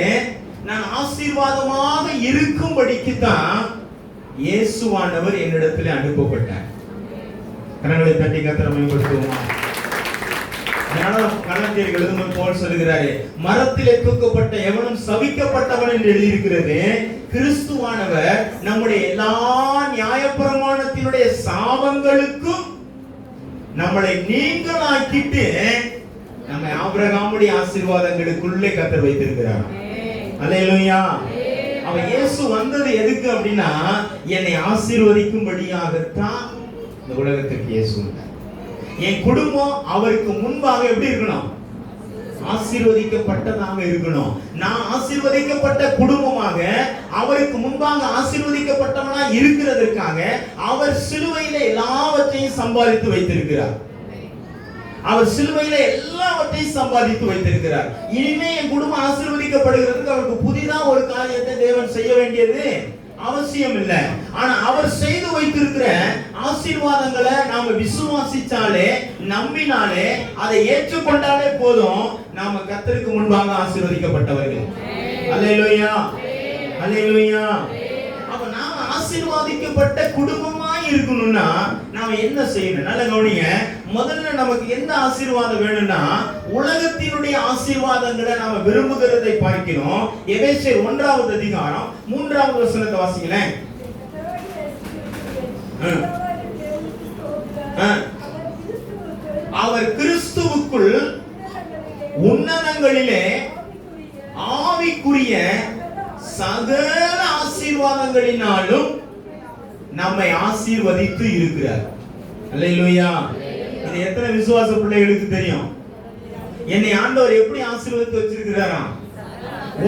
நான் ஆசீர்வாதமாக இருக்கும்படிக்கு தான் இயேசுவானவர் என்னிடத்தில் அனுப்பப்பட்டார். கரங்களை தட்டி கர்த்தரை மகிமைப்படுத்துவோமா? அதனால கலாத்தியர்கள் எழுதும் போல் சொல்லுகிறாரு, மரத்திலே தூக்கப்பட்ட எவனும் சபிக்கப்பட்டவன் என்று எழுதியிருக்கிறது. கிறிஸ்துவானவர் நம்முடைய எல்லா நியாயப்பிரமாணத்தினுடைய சாபங்களுக்கும் நம்மளை நீங்களாக்கிட்டு நம்ம ஆபிரகாமுடைய ஆசீர்வாதங்களுக்குள்ளே கர்த்தர் வைத்திருக்கிறார். அல்லேலூயா. அவ இயேசு வந்தது எதுக்கு அப்படின்னா என்னை ஆசீர்வதிக்கும்படியாகத்தான் இந்த உலகத்துக்கு இயேசு வந்தார். என் குடும்பம் அவருக்கு முன்பாக எப்படி இருக்கணும்? ஆசீர்வதிக்கப்பட்டதாக இருக்கணும். நான் ஆசீர்வதிக்கப்பட்ட குடும்பமாக அவருக்கு முன்பாக ஆசீர்வதிக்கப்பட்டவனா இருக்கிறதற்காக அவர் சிலுவையில எல்லாவற்றையும் சம்பாதித்து வைத்திருக்கிறார். அவர் சிலுவையில எல்லாவற்றையும் சம்பாதித்து வைத்திருக்கிறார். இனிமே என் குடும்பம் ஆசீர்வதிக்கப்படுகிறதுக்கு அவருக்கு புதிதா ஒரு காரியத்தை தேவன் செய்ய வேண்டியது அவசியம் இல்லை. ஆனா அவர் செய்து வைத்திருக்கிற ஆசீர்வாதங்களை நாம விசுவாசிச்சாலே, நம்பினாலே, அதை ஏற்றுக்கொண்டாலே போதும், நாம கர்த்தருக்கு முன்பாக ஆசீர்வதிக்கப்பட்டவர்கள். அல்லேலூயா, அல்லேலூயா. அப்ப நாம ஆசீர்வாதிக்கப்பட்ட குடும்பமாய் இருக்கணும்னா நாம என்ன செய்யணும்? நல்ல கவனிங்க. முதல்ல நமக்கு எந்த ஆசீர்வாதம் வேணும்னா, உலகத்தினுடைய ஆசீர்வாதங்களை நாம விரும்புகிறதை பார்க்கிறோம். எபேசியர் 1வது அதிகாரம் 3வது வசனத்தை வாசிங்களேன். அவர் கிறிஸ்துவுக்குள் உன்னதங்களிலே ஆவிக்குரிய சகல ஆசீர்வாதங்களினாலும் நம்மை ஆசீர்வதித்து இருக்கிறார். அல்லேலூயா. இது எத்தனை விசுவாச பிள்ளைகளுக்கு தெரியும்? என்னை ஆண்டவர் எப்படி ஆசீர்வதித்து வச்சிருக்கிறாராம்?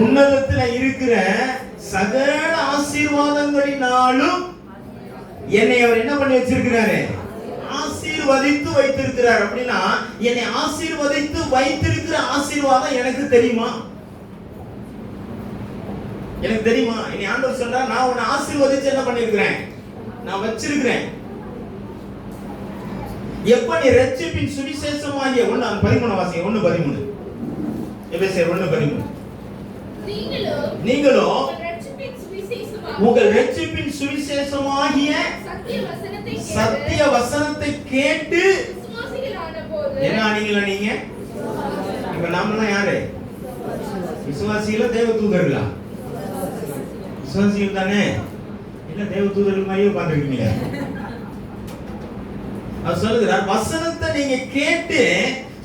உன்னதத்துல இருக்கிற சகல ஆசீர்வாதங்களினாலும் என்னை அவர் என்ன பண்ணி வச்சிருக்கிறாரு? ஆசீர்வதித்து வைத்திருக்கிறார். அப்படின்னா என்னை ஆசீர்வதித்து வைத்திருக்கிற ஆசீர்வாதம் எனக்கு தெரியுமா? எனக்கு தெரியுமா? என்னை ஆண்டவர் சொல்றார், நான் உன்னை ஆசீர்வதிச்சு என்ன பண்ணிருக்கிறேன்? நான் வச்சிருக்கிறேன். எப்ப நீ ரட்சிப்பின் சுவிசேஷமாகிய 1:13 வாசிங்க. 1:13 எபேசியர் 1:13. நீங்களோ உங்கள் ரட்சிப்பின் சுவிசேஷமாகிய சத்திய வசனத்தை கேட்டு என்ன ஆனீங்களா? நீங்க இப்ப நாமெல்லாம் யாரு? விசுவாசிகளா தேவதூதர்களா? விசுவாசிகள் தானே. இல்ல தேவதூதர்கள் மாதிரியே உட்கார்ந்துருக்கீங்க. அவர் சொல்லுகிறார், வசனத்தை நீங்க கேட்டு,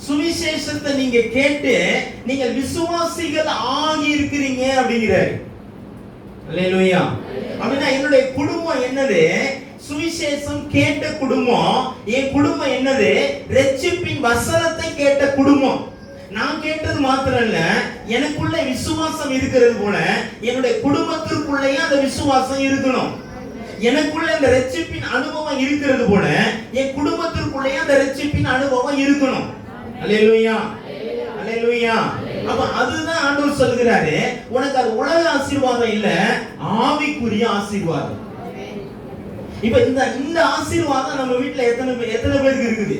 சுவிசேஷத்தை நீங்க கேட்டு, நீங்க விசுவாசிகள் ஆகி இருக்கிறீங்க அப்படிங்கிறாரு. அல்லேலூயா. அப்படின்னா என்னுடைய குடும்பம் என்னது? சுவிசேஷம் கேட்ட குடும்பம். என் குடும்பம் என்னது? ரட்சிப்பின் வசனத்தை கேட்ட குடும்பம். நான் கேட்டது மாத்திரம் இல்ல, எனக்குள்ள விசுவாசம் இருக்கிறது போல என்னுடைய குடும்பத்திற்குள்ளேயும் அந்த விசுவாசம் இருக்கணும். எனக்குள்ள இந்த ரட்சிப்பின் அனுபவம் இருக்கிறது போல என் குடும்பத்திற்குள்ளேயும் அந்த ரட்சிப்பின் அனுபவம் இருக்கணும். அல்லேலூயா, அல்லேலூயா. அப்ப அதுதான் ஆண்டவர் சொல்கிறாரு, உனக்கு அது உலக ஆசீர்வாதம் இல்ல, ஆவிக்குரிய ஆசீர்வாதம். இப்ப இந்த ஆசீர்வாதம் நம்ம வீட்டுல எத்தனை பேருக்கு இருக்குது?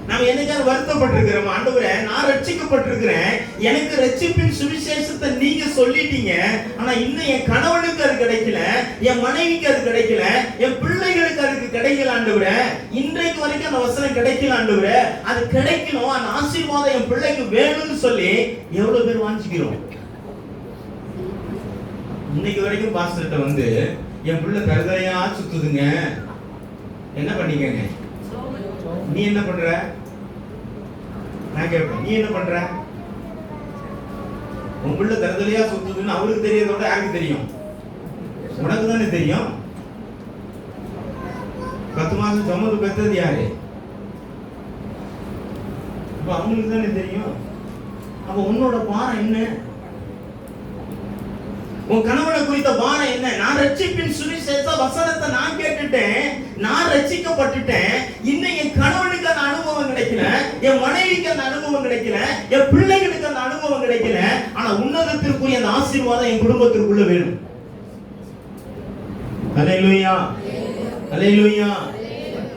நம்ம என்னைக்காவது வருத்தப்பட்டிருக்கிறோம்? ஆண்டவரே, நான் ரட்சிக்கப்பட்டிருக்கிறேன், எனக்கு ரட்சிப்பின் சுவிசேஷத்தை நீங்க சொல்லிட்டீங்க, ஆனா இன்னும் என் கணவனுக்கு அது கிடைக்கல, என் மனைவிக்கு அது கிடைக்கல, என் பிள்ளைகளுக்கு அதுக்கு கிடைக்கல ஆண்டவரே, இன்றைக்கு வரைக்கும் அந்த வசனம் கிடைக்கல ஆண்டவரே, அது கிடைக்கணும், அந்த ஆசீர்வாதம் என் பிள்ளைக்கு வேணும்னு சொல்லி எவ்வளவு பேர் வாஞ்சிக்கிறோம்? இன்னைக்கு வரைக்கும் பாஸ்டர்ட்ட வந்து என் பிள்ளை கருதையா சுத்துதுங்க, என்ன பண்ணிக்கங்க, நீ என்ன பண்ற? நான் கேட்பேன், நீ என்ன பண்ற? உன் பிள்ளை தரதலையா சுத்துதுன்னு அவருக்கு தெரியறதோட யாருக்கு தெரியும்? உனக்கு தானே தெரியும். 10 மாசம் சுமந்து பெற்றது யாரு? அப்ப அவங்களுக்கு தானே தெரியும். அப்ப உன்னோட பாரம் என்ன? உன் கணவனை குறித்த பாரம் என்ன? நான் ரட்சிப்பின் சுவிசேஷ வசனத்தை நான் கேட்டுட்டேன், நான் ரட்சிக்கப்பட்டுட்டேன், இன்னும் என் கணவனுக்கு அந்த அனுபவம் கிடைக்கல, என் மனைவிக்கு அந்த அனுபவம் கிடைக்கல, என் பிள்ளைகளுக்கு அந்த அனுபவம் கிடைக்கல, ஆனா உன்னதத்திற்குரிய அந்த ஆசீர்வாதம் என் குடும்பத்திற்குள்ள வேணும். அல்லேலூயா, அல்லேலூயா.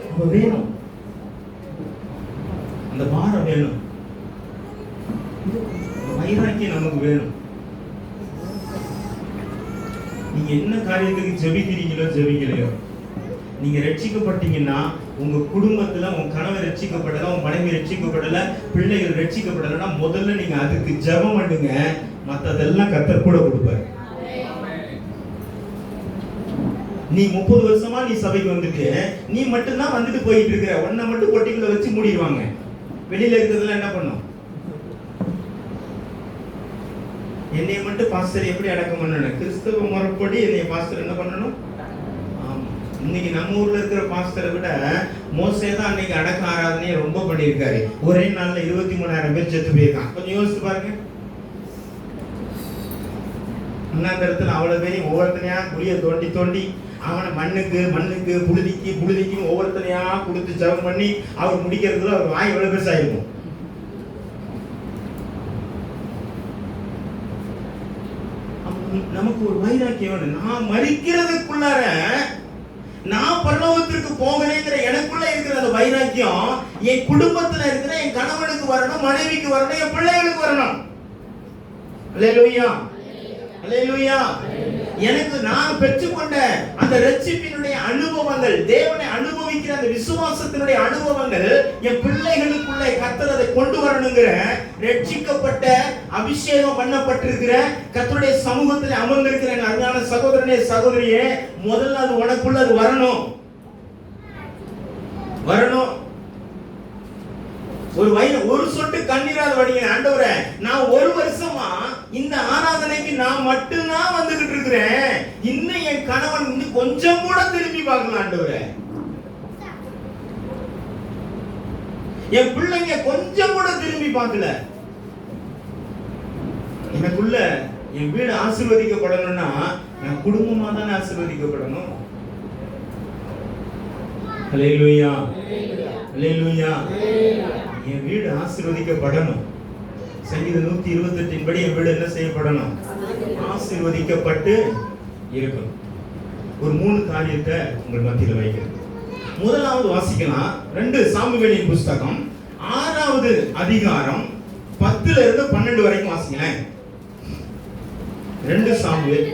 அப்ப வேணும், அந்த பாரம் வேணும், வைராக்கியம் நமக்கு வேணும். நீங்க என்ன காரியத்துக்கு ஜெபிக்கிறீங்களோ ஜெபிக்கலையோ, நீங்க ரட்சிக்கப்பட்டீங்கன்னா உங்க குடும்பத்துல உங்க கணவர் ரட்சிக்கப்படல, உங்க மனைவி ரட்சிக்கப்படல, பிள்ளைகள் ரட்சிக்கப்படலன்னா முதல்ல நீங்க அதுக்கு ஜெபம் பண்ணுங்க, மத்ததெல்லாம் கர்த்தர் கூட கொடுப்பாரு. நீ 30 வருஷமா நீ சபைக்கு வந்துட்டு நீ மட்டும் தான் வந்துட்டு போயிட்டு இருக்கிற, ஒன்ன மட்டும் பொட்டிக்குள்ள வச்சு மூடிடுவாங்க, வெளியில இருக்கிறதுல என்ன பண்ணும்? என்னை மட்டும் பாஸ்டர் எப்படி அடக்கம் பண்ணணும்? கிறிஸ்தவ முறைப்படி என்னை பாஸ்டர் என்ன பண்ணணும்? இன்னைக்கு நம்ம ஊர்ல இருக்கிற பாஸ்டரை விட மோசே தான் அன்னைக்கு அடக்க ஆராதனையை ரொம்ப பண்ணியிருக்காரு. ஒரே நாள்ல 23,000 பேர் செத்து போயிருக்கான். கொஞ்சம் யோசிச்சு பாருங்க. அண்ணாந்தரத்துல அவ்வளவு பேரையும் ஒவ்வொருத்தனையா குழிய தோண்டி தோண்டி அவனை மண்ணுக்கு புழுதிக்கு ஒவ்வொருத்தனையா கொடுத்து ஜெபம் பண்ணி அவர் முடிக்கிறதுல அவர் வாய் எவ்வளவு பெருசாயிருக்கும். நமக்கு ஒரு வைராக்கியம் வேணும். நான் மரிக்கிறதுக்குள்ளார நான் பரலோகத்திற்கு போகிறேங்கிற எனக்குள்ள இருக்கிற அந்த வைராக்கியம் என் குடும்பத்துல இருக்கிற என் கணவனுக்கு வரணும், மனைவிக்கு வரணும், என் பிள்ளைகளுக்கு வரணும். அல்லேலூயா, அல்லேலூயா. எனக்கு நான் பெற்றுக்கொண்ட அந்த ரட்சிப்பினுடைய அனுபவங்கள், தேவனை அனுபவிக்கிற அந்த விசுவாசத்தினுடைய அனுபவங்கள் என் பிள்ளைகளுக்குள்ளே கர்த்தர் அதை கொண்டு வரணுங்கிற ரட்சிக்கப்பட்ட அபிஷேகம் பண்ணப்பட்டிருக்கிற கர்த்தருடைய சமூகத்தில் அமர்ந்திருக்கிற என் அருமையான சகோதரனே சகோதரியே, முதல்ல அது உனக்குள்ள அது வரணும். ஒரு சொட்டு கண்ணீராது வடிங்க. ஆண்டவரே, நான் ஒரு வருஷமா இந்த ஆராதனைக்கு நான் மட்டும்தான் வந்துகிட்டு இருக்கிறேன். இன்னும் என் கணவன் இன்னும் கொஞ்சம் கூட திரும்பி பார்க்கல. ஆண்டவரே, என் பிள்ளைங்க கொஞ்சம் கூட திரும்பி பார்க்கல. எனக்குள்ள என் வீடு ஆசீர்வதிக்கப்படணும்னா என் குடும்பமா தானே ஆசீர்வதிக்கப்படணும். அல்லேலூயா, அல்லேலூயா. என் வீடு ஆசீர்வதிக்கப்படணும். சங்கீதம் 128 படி என் வீடு என்ன செய்யப்படணும்? ஆசீர்வதிக்கப்பட்டு இருக்கணும். ஒரு 3 காரியத்தை உங்கள் மத்தியில் வைக்கிறேன். முதலாவது வாசிக்கலாம். 2 சாமுவேலின் புஸ்தகம் 6வது அதிகாரம் 10ல இருந்து 12 வரைக்கும் வாசிங்களேன். 2 சாமுவேல்.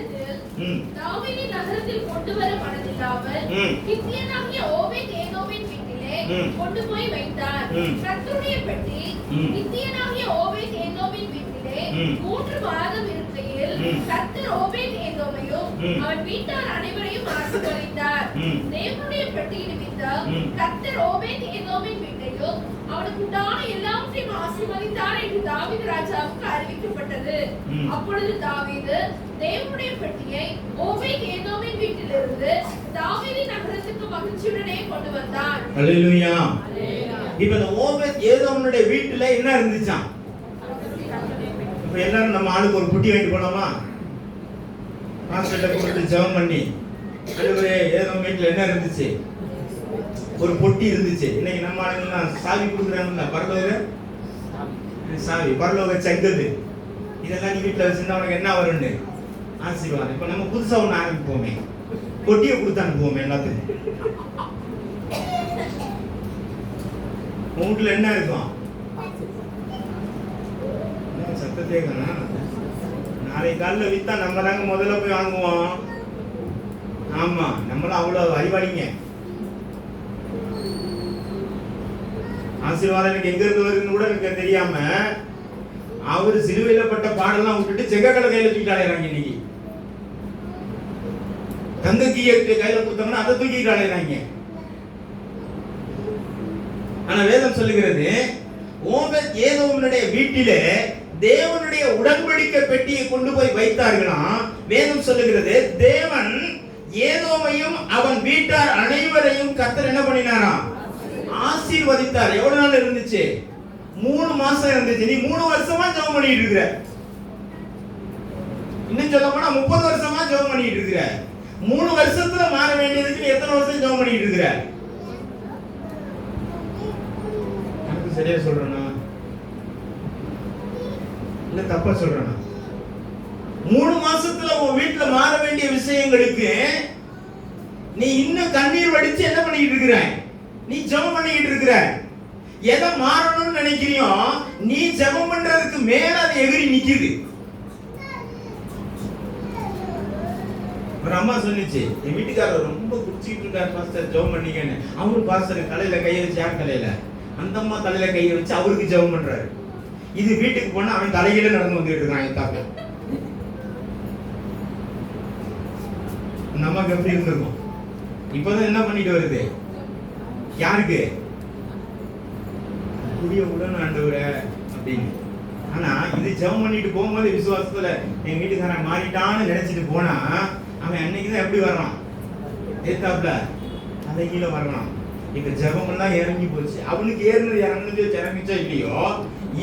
தாவீது நகரத்தில் கொண்டு வர மனதில்லாமல் கித்தியனாகிய ஓபேத் ஏதோமின் வீட்டிலே கொண்டு போய் வைத்தார். கர்த்தருடைய பெட்டி கித்தியனாகிய ஓபேத் ஏதோமின் வீட்டிலே 3 மாதம் இருக்கையில் கர்த்தர் ஓபேத் ஏதோமையும் அவன் வீட்டார் அனைவரையும் ஆசீர்வதித்தார். தேவனுடைய பெட்டி நிமித்தம் கர்த்தர் ஓபேத் ஏதோமின் வீட்டையும் அவனுக்கு உண்டான எல்லாவற்றையும் ஆசீர்வதித்தார் என்று தாவீது ராஜாவுக்கு அறிவிக்கப்பட்டது. அப்பொழுது தாவீது தேவனுடைய பெட்டியை ஓபேத் ஏதோமின் வீட்டிலிருந்து தாவீது நகரத்துக்கு மகிழ்ச்சியுடனே கொண்டு வந்தான். அல்லேலூயா. இப்ப இந்த ஓபேத் ஏதோமினுடைய வீட்டுல என்ன இருந்துச்சாம்? இப்ப எல்லாரும் நம்ம ஆளுக்கு ஒரு புட்டி வாங்கிட்டு போனோமா? பாஸ்டர்ட்ட கொடுத்து ஜெபம் பண்ணி, ஆண்டவரே ஏதோம் வீட்டுல என்ன இருந்துச்சு? ஒரு பொட்டி இருந்துச்சு. இன்னைக்கு நம்ம ஆளுங்கெல்லாம் சாவி கொடுக்குறாங்கல்ல, பரலோக சாவி, பரலோக சங்கது. இதெல்லாம் நீ வீட்டுல வச்சிருந்தா உனக்கு என்ன வரும்னு ஆசீர்வாதம். இப்ப நம்ம புதுசா ஒண்ணு ஆரம்பிப்போமே, பொட்டியை கொடுத்து அனுப்புவோமே எல்லாத்துக்கும். உங்க வீட்டுல என்ன இருக்கும்? சத்தத்தே காணா. நாளைக்கு காலைல வித்தா நம்ம தாங்க முதல்ல போய் வாங்குவோம். ஆமா, நம்மளும் அவ்வளவு அறிவாளிங்க. ஆசீர்வாதம் எனக்கு எங்க இருந்து வருதுன்னு கூட எனக்கு தெரியாம அவரு சிலுவையில பட்ட பாடெல்லாம் விட்டுட்டு செங்கக்கடை கையில தூக்கிட்டு அலையறாங்க. இன்னைக்கு தங்கக்கியை கையில கொடுத்தாங்கன்னா அதை தூக்கிட்டு அலையறாங்க. ஆனா வேதம் சொல்லுகிறது, ஓபேத் ஏதோமினுடைய வீட்டிலே தேவனுடைய உடன்படிக்கை பெட்டியை கொண்டு போய் வைத்தார்களாம். வேதம் சொல்லுகிறது, தேவன் ஏதோமையும் அவன் வீட்டார் அனைவரையும் கர்த்தர் என்ன பண்ணினாராம்? ஆசீர்வதித்தார். எவ்வளவு நாள் இருந்துச்சு? 3 மாசம் இருந்துச்சு. நீ 3 வருஷமா ஜெபம் பண்ணிட்டு இருக்கிற. இன்னும் சொல்ல போனா 30 வருஷமா ஜெபம் பண்ணிட்டு இருக்கிற. 3 வருஷத்துல மாற வேண்டியதுக்கு எத்தனை வருஷம் ஜெபம் பண்ணிட்டு இருக்கிற? எனக்கு சரியா சொல்றேனா இல்ல தப்பா சொல்றேனா? 3 மாசத்துல உன் வீட்டுல மாற வேண்டிய விஷயங்களுக்கு நீ இன்னும் கண்ணீர் வடிச்சு என்ன பண்ணிட்டு இருக்கிற? நீ ஜெபம் பண்ணிட்டு இருக்கிற. எதை மாறணும்னு நினைக்கிறியோ நீ ஜெபம் பண்றதுக்கு மேல அது எகிரி நிக்குது. ஒரு அம்மா சொன்னிச்சு, என் வீட்டுக்காரர் ரொம்ப குடிச்சிட்டு இருக்காரு பாஸ்டர், ஜெபம் பண்ணிக்கன்னு. அவரு பாஸ்டர் தலையில கையை வச்சு, யார் தலையில? அந்த அம்மா தலையில கையை வச்சு அவருக்கு ஜெபம் பண்றாரு. இது வீட்டுக்கு போனா அவன் தலையில நடந்து வந்துட்டு இருக்கான். என் தாப்பா அந்த அம்மாக்கு எப்படி இருந்திருக்கும்? இப்பதான் என்ன பண்ணிட்டு வருது? யாருக்கு? புரிய உடனே ஆண்டவரே அப்படின்னு. ஆனா இது ஜெபம் பண்ணிட்டு போகும்போது விசுவாசத்துல என் வீட்டுக்காரன் மாறிட்டான்னு நினைச்சிட்டு போனா அவன் அன்னைக்குதான் எப்படி வர்றான்? ஏத்தாப்ல அதை கீழே வர்றான். இப்ப ஜெபம் எல்லாம் இறங்கி போச்சு. அவனுக்கு ஏறினது இறங்கிச்சோ இல்லையோ,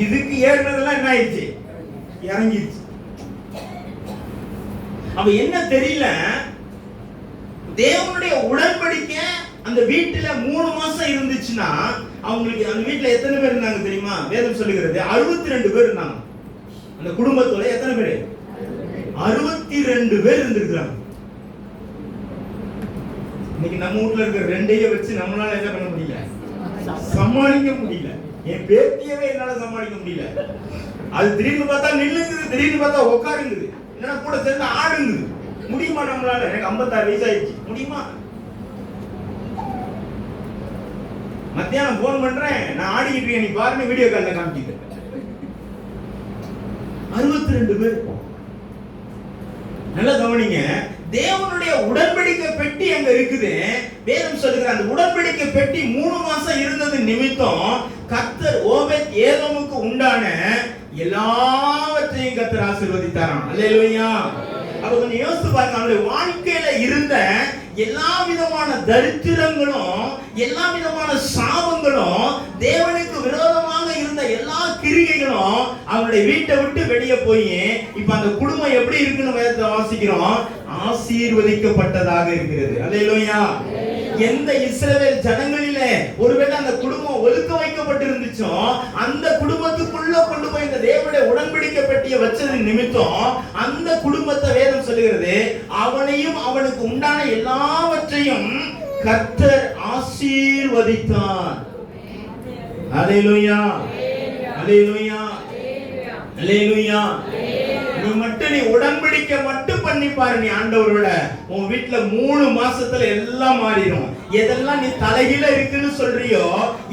இதுக்கு ஏறினதெல்லாம் என்ன ஆயிடுச்சு? இறங்கிடுச்சு. அவ என்ன தெரியல, தேவனுடைய உடன்படிக்கை அந்த வீட்டுல 3 மாசம் இருந்துச்சுன்னா அவங்களுக்கு அந்த வீட்டுல எத்தனை பேர் இருந்தாங்க தெரியுமா? வேதம் சொல்லுகிறது 62 பேர் இருந்தாங்க. அந்த குடும்பத்தோட எத்தனை பேர்? 62 பேர் இருந்திருக்கிறாங்க. இன்னைக்கு நம்ம வீட்டுல இருக்கிற 2ஐயே வச்சு நம்மளால என்ன பண்ண முடியல, சமாளிக்க முடியல. என் பேத்தியவே என்னால சமாளிக்க முடியல. அது திடீர்னு பார்த்தா நில்லுங்குது, திடீர்னு பார்த்தா உட்காருங்குது, என்னன்னா கூட சேர்ந்து ஆடுங்குது. முடியுமா நம்மளால? எனக்கு 56 வயசு ஆயிடுச்சு, முடியுமா? மத்தியானம் போன் பண்றேன், நான் ஆடிக்கிட்டு இருக்கேன், நீ பாருங்க, வீடியோ கால்ல காமிச்சிட்டு. 62 பேர். நல்லா கவனிங்க, தேவனுடைய உடன்படிக்கை பெட்டி அங்க இருக்குது. வேதம் சொல்லுகிற அந்த உடன்படிக்கை பெட்டி 3 மாசம் இருந்தது நிமித்தம் கர்த்தர் ஓபேத் ஏதோமுக்கு உண்டான எல்லாவற்றையும் கர்த்தர் ஆசீர்வதித்தாராம். அல்லேலூயா. அப்ப கொஞ்சம் யோசித்து பாருங்க, அவருடைய வாழ்க்கையில இருந்த எல்லா விதமான தரித்திரங்களும், எல்லா விதமான சாபங்களும், தேவனுக்கு விரோதமாக இருந்த எல்லா கிரிகைகளும் அவருடைய வீட்டை விட்டு வெளியே போய் இப்ப அந்த குடும்பம் எப்படி இருக்குன்னு வேதத்தை வாசிக்கிறோம், ஆசீர்வதிக்கப்பட்டதாக இருக்கிறது. அல்லேலூயா. எந்த இஸ்ரவேல் ஜனங்களிலே ஒருவேளை அந்த குடும்பம் ஒதுக்க வைக்கப்பட்டிருந்துச்சோ அந்த குடும்பத்துக்குள்ள கொண்டு போய் இந்த தேவனுடைய உடன்படிக்கை பெட்டியை வச்சது நிமித்தம் அந்த குடும்பத்தை வேதம் சொல்லுகிறது, அவனையும் அவனுக்கு உண்டான எல்லாவற்றையும் கர்த்தர் ஆசீர்வதித்தார். அல்லேலூயா, அல்லேலூயா, அல்லேலூயா. நீ மட்டும் நீ உடன்படிக்கை மட்டும் பண்ணி பாரு, நீ ஆண்டவரோட உன் வீட்டுல 3 மாசத்துல எல்லாம் மாறிடும். எதெல்லாம் நீ தலைகீழ இருக்குன்னு சொல்றியோ,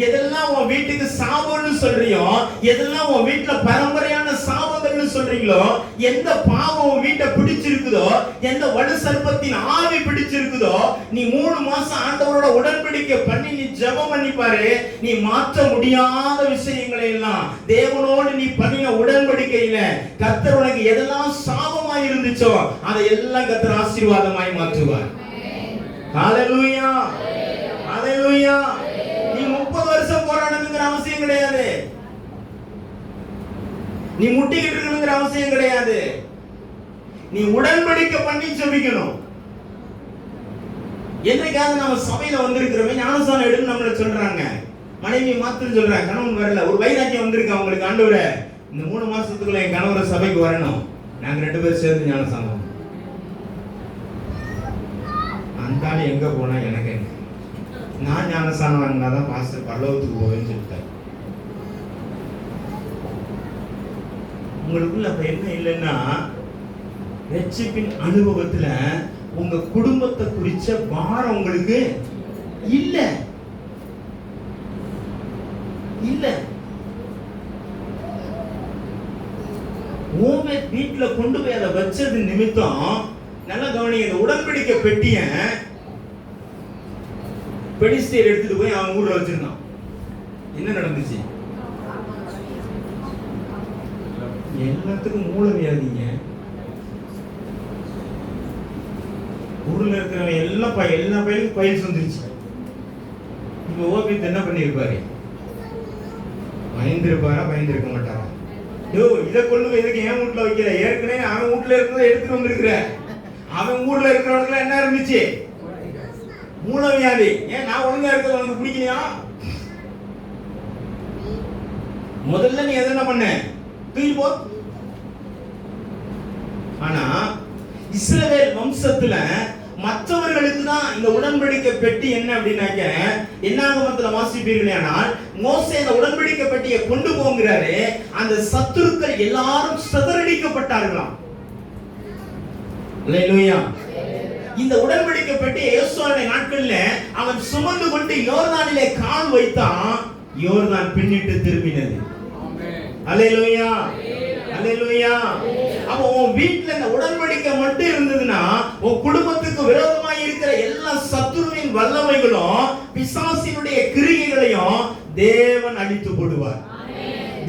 எதெல்லாம் உன் வீட்டுக்கு சாபம்னு சொல்றியோ, எதெல்லாம் உன் வீட்டுல பரம்பரையான சாபங்கள்னு சொல்றீங்களோ, எந்த பாவம் உன் வீட்டை பிடிச்சிருக்குதோ, எந்த வலு சர்ப்பத்தின் ஆவி பிடிச்சிருக்குதோ, நீ 3 மாசம் ஆண்டவரோட உடன்படிக்கை பண்ணி நீ ஜெபம் பண்ணி பாரு, நீ மாற்ற முடியாத விஷயங்களை எல்லாம் தேவனோடு நீ பண்ணின உடன்படிக்கையில கர்த்தர் உனக்கு எதெல்லாம் சாபமாய் இருந்துச்சோ அதை எல்லாம் கர்த்தர் ஆசீர்வாதமாய் மாற்றுவார். ஹalleluya, ஹalleluya. நீ 30 வருஷம் போராடணும்ங்கற அவசியம் கிடையாது, நீ முட்டிக்கிட்டு இருக்கணும்ங்கற அவசியம் கிடையாது. நீ உடன்படிக்கை பண்ணி ஜெபிக்கணும். என்னைக்காவது நம்ம சபையில வந்திருக்கிறோமே ஞானஸ்நானம் எடுன்னு நம்மள சொல்றாங்க, மனைவி மாத்திரம் சொல்றாங்க, கணவன் வரல, ஒரு வைராக்கியம் வந்திருக்கு அவங்களுக்கு, ஆண்டவரே இந்த 3 மாசத்துக்குள்ள என் கணவர் சபைக்கு வரணும், நாங்க 2 பேரும் சேர்ந்து ஞானஸ்நானம். அந்த ஆளு எங்க போனா எனக்கு என்ன, நான் ஞானஸ்நானம் வாங்கினாதான் பாஸ்டர் பரலோகத்துக்கு போவேன்னு சொல்லிட்டாரு. உங்களுக்குள்ள அப்ப என்ன இல்லைன்னா, ரட்சிப்பின் அனுபவத்துல உங்க குடும்பத்தை குறிச்ச பாரம் உங்களுக்கு இல்ல இல்ல. ஓபேத் வீட்டுல கொண்டு போய் அதை வச்சது நிமித்தம் நல்லா கவனிங்க, இந்த உடன்படிக்கை பெட்டிய பெலிஸ்தியர் எடுத்துட்டு போய் அவன் ஊர்ல வச்சிருந்தான். என்ன நடந்துச்சு? எல்லாத்துக்கும் மூல வியாதிங்க. ஊர்ல இருக்கிறவன் எல்லா பையனுக்கும் பயில்ஸ் வந்துருச்சு. இப்ப ஓபேத் என்ன பண்ணிருப்பாரு? பயந்திருப்பாரா, பயந்திருக்க மாட்டாரா? இதை கொண்டு போய் எதுக்கு என் வீட்டுல வைக்கல? ஏற்கனவே அவன் வீட்டுல இருக்கிறத எடுத்துட்டு வந்திருக்கிற. அவன் ஊர்ல இருக்கிறவனுக்குலாம் என்ன இருந்துச்சு? மூலவியாதி. ஏன் நான் ஒழுங்கா இருக்கிறது உனக்கு பிடிக்கலையா? முதல்ல நீ எதை பண்ண? தூக்கி போ. ஆனா இஸ்ரவேல் வம்சத்துல மற்றவர்களுக்கு தான் இந்த உடன்படிக்கை பெட்டி என்ன அப்படின்னாக்க, என்னாகமத்துல வாசிப்பீர்களேனால் மோசே இந்த உடன்படிக்கை பெட்டியை கொண்டு போகிறாரு, அந்த சத்துருக்கள் எல்லாரும் சிதறடிக்கப்பட்டார்களாம். அல்லேலூயா. இந்த உடன்படிக்கை பெட்டி யோசுவாவுடைய நாட்கள்ல அவன் சுமந்து கொண்டு யோர்தானிலே கால் வைத்தான், யோர்தான் பின்னிட்டு திரும்பினது. அல்லேலூயா, அல்லேலூயா. அப்ப உன் வீட்டுல இந்த உடன்படிக்கை மட்டும் இருந்ததுன்னா உன் குடும்பத்துக்கு விரோதமாக இருக்கிற எல்லா சத்துருவின் வல்லமைகளும் பிசாசினுடைய கிரியைகளையும் தேவன் அழித்து போடுவார்,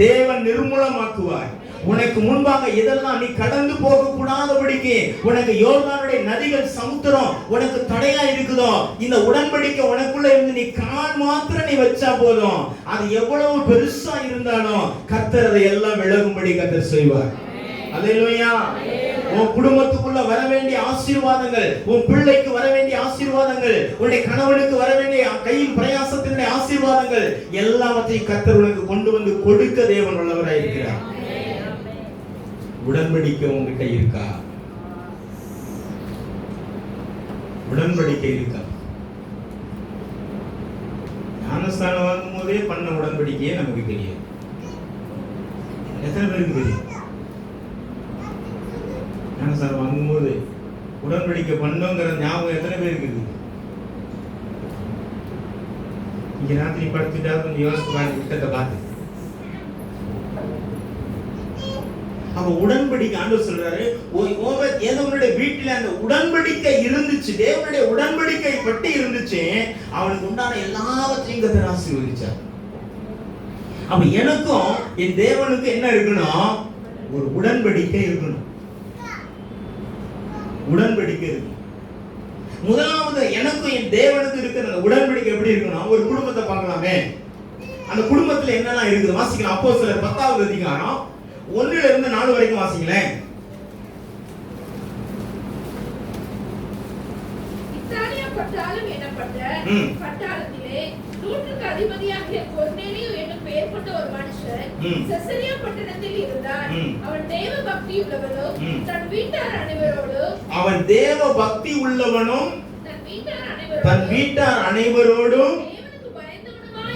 தேவன் நிர்மூலமாக்குவார். உனக்கு முன்பாக எதெல்லாம் நீ கடந்து போக கூடாதபடிக்கு உனக்கு யோர்தானுடைய நதிகள் சமுத்திரம் உனக்கு தடையா இருக்குதோ, இந்த உடன்படிக்கை உனக்குள்ள இருந்து நீ கால் மாத்திரம் நீ வச்சா போதும், அது எவ்வளவு பெருசா இருந்தாலும் கர்த்தர் அதை எல்லாம் விலகும்படி கர்த்தர் செய்வார். அல்லேலூயா. உன் குடும்பத்துக்குள்ள வர வேண்டிய ஆசீர்வாதங்கள், உன் பிள்ளைக்கு வர வேண்டிய ஆசீர்வாதங்கள், உன்னுடைய கணவனுக்கு வர வேண்டிய கையின் பிரயாசத்தினுடைய ஆசீர்வாதங்கள் எல்லாவற்றையும் கர்த்தர் உனக்கு கொண்டு வந்து கொடுக்க தேவன் உள்ளவராய் இருக்கிறார். உடன்படிக்கை உங்ககிட்ட இருக்கா? உடன்படிக்கை இருக்கா? ஞானஸ்தானம் வாங்கும் போதே பண்ண உடன்படிக்கையே நமக்கு தெரியும். எத்தனை பேருக்கு தெரியும்? ஞானஸ்தானம் வாங்கும் போது உடன்படிக்கை பண்ணோங்கிற ஞாபகம் எத்தனை பேருக்கு இருக்குது? இங்க ராத்திரி படுத்துட்டா கொஞ்சம் யோசிச்சு பாருங்க, கிட்டத்தை பார்த்து. அப்ப உடன்படிக்கை ஆண்டவர் சொல்றாரு, ஏதோனுடைய வீட்டில அந்த உடன்படிக்கை இருந்துச்சு, தேவனுடைய உடன்படிக்கை பற்றி இருந்துச்சு, அவனுக்கு உண்டான எல்லாவற்றையும் கர்த்தர் ஆசீர்வதிச்சார். அப்ப எனக்கும் என் தேவனுக்கு என்ன இருக்கணும்? ஒரு உடன்படிக்கை இருக்கணும். உடன்படிக்கை இருக்கணும். முதலாவது எனக்கும் என் தேவனுக்கு இருக்கிற அந்த உடன்படிக்கை எப்படி இருக்கணும்? ஒரு குடும்பத்தை பார்க்கலாமே. அந்த குடும்பத்துல என்னெல்லாம் இருக்குது வாசிக்கலாம். அப்போஸ்தலர் 10வது அதிகாரம் 1 4 வரைக்கும் வாசிங்களேன். இத்தாலியா பட்டாளம் எனப்பட்ட பட்டாளத்திலே 100க்கு அதிபதியாகிய கொர்நேலியு என்னும் பெயர் கொண்ட ஒரு மனுஷன் செசரியா பட்டணத்தில் இருந்தார். அவன் தேவ பக்தி உள்ளவனும் தன் வீட்டார் அனைவரோடும்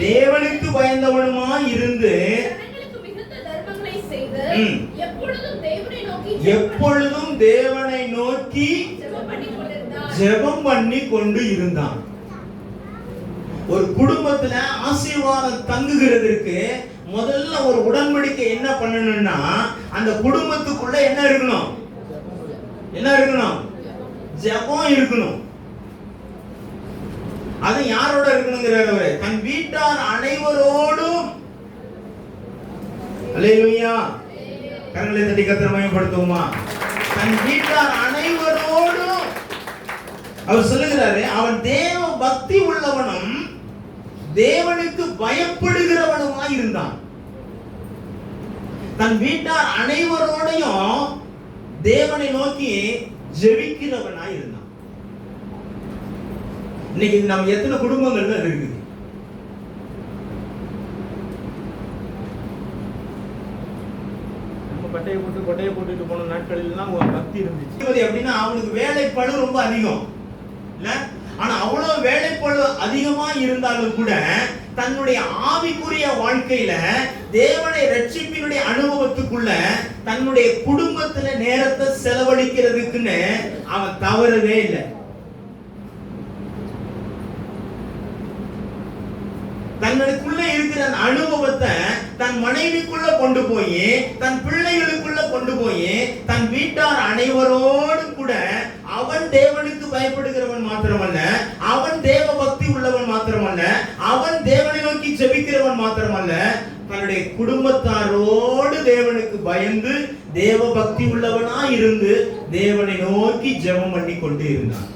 தேவனுக்கு பயந்தவனுமாய் இருந்து எப்பொழுதும் தேவனை நோக்கி ஜெபம் பண்ணி கொண்டு இருந்தான். ஒரு குடும்பத்துல ஆசீர்வாதம் தங்குகிறதுக்கு முதல்ல ஒரு உடன்படிக்கை என்ன பண்ணணும்னா, அந்த குடும்பத்துக்குள்ள என்ன இருக்கணும்? என்ன இருக்கணும்? ஜெபம் இருக்கணும். அது யாரோட இருக்கணுங்கிறாரு? தன் வீட்டார் அனைவரோடும். அல்லேலூயா. கரங்களை தட்டி கர்த்தரை மகிமைப்படுத்துவோமா? தன் வீட்டார் அனைவரோடும் அவர் சொல்லுகிறாரு, அவன் தேவ பக்தி உள்ளவனும் தேவனுக்கு பயப்படுகிறவனுமாய் இருந்தான். தன் வீட்டார் அனைவரோடையும் தேவனை நோக்கி ஜெபிக்கிறவனாய் இருந்தான். இன்னைக்கு நம்ம எத்தனை குடும்பங்கள்ல இருக்குது? கொட்டையை போட்டுட்டு போன நாட்களில் பக்தி இருந்துச்சு. அப்படின்னா அவனுக்கு வேலைப்பளு ரொம்ப அதிகம் இல்ல? ஆனா அவ்வளவு வேலைப்பளு அதிகமா இருந்தாலும் கூட தன்னுடைய ஆவிக்குரிய வாழ்க்கையில தேவனை ரட்சிப்பினுடைய அனுபவத்துக்குள்ள தன்னுடைய குடும்பத்துல நேரத்தை செலவழிக்கிறதுக்குன்னு அவன் தவறவே இல்லை. தன்னுக்குள்ள இருக்கிற அந்த அனுபவத்தை தன் மனைவிக்குள்ள கொண்டு போய், தன் பிள்ளைகளுக்குள்ள கொண்டு போய், தன் வீட்டார் அனைவரோடும் கூட அவன் தேவனுக்கு பயப்படுகிறவன் மாத்திரமல்ல, அவன் தேவ பக்தி உள்ளவன் மாத்திரமல்ல, அவன் தேவனை நோக்கி ஜெபிக்கிறவன் மாத்திரமல்ல, தன்னுடைய குடும்பத்தாரோடு தேவனுக்கு பயந்து தேவ பக்தி உள்ளவனா இருந்து தேவனை நோக்கி ஜெபம் பண்ணி கொண்டு இருந்தான்.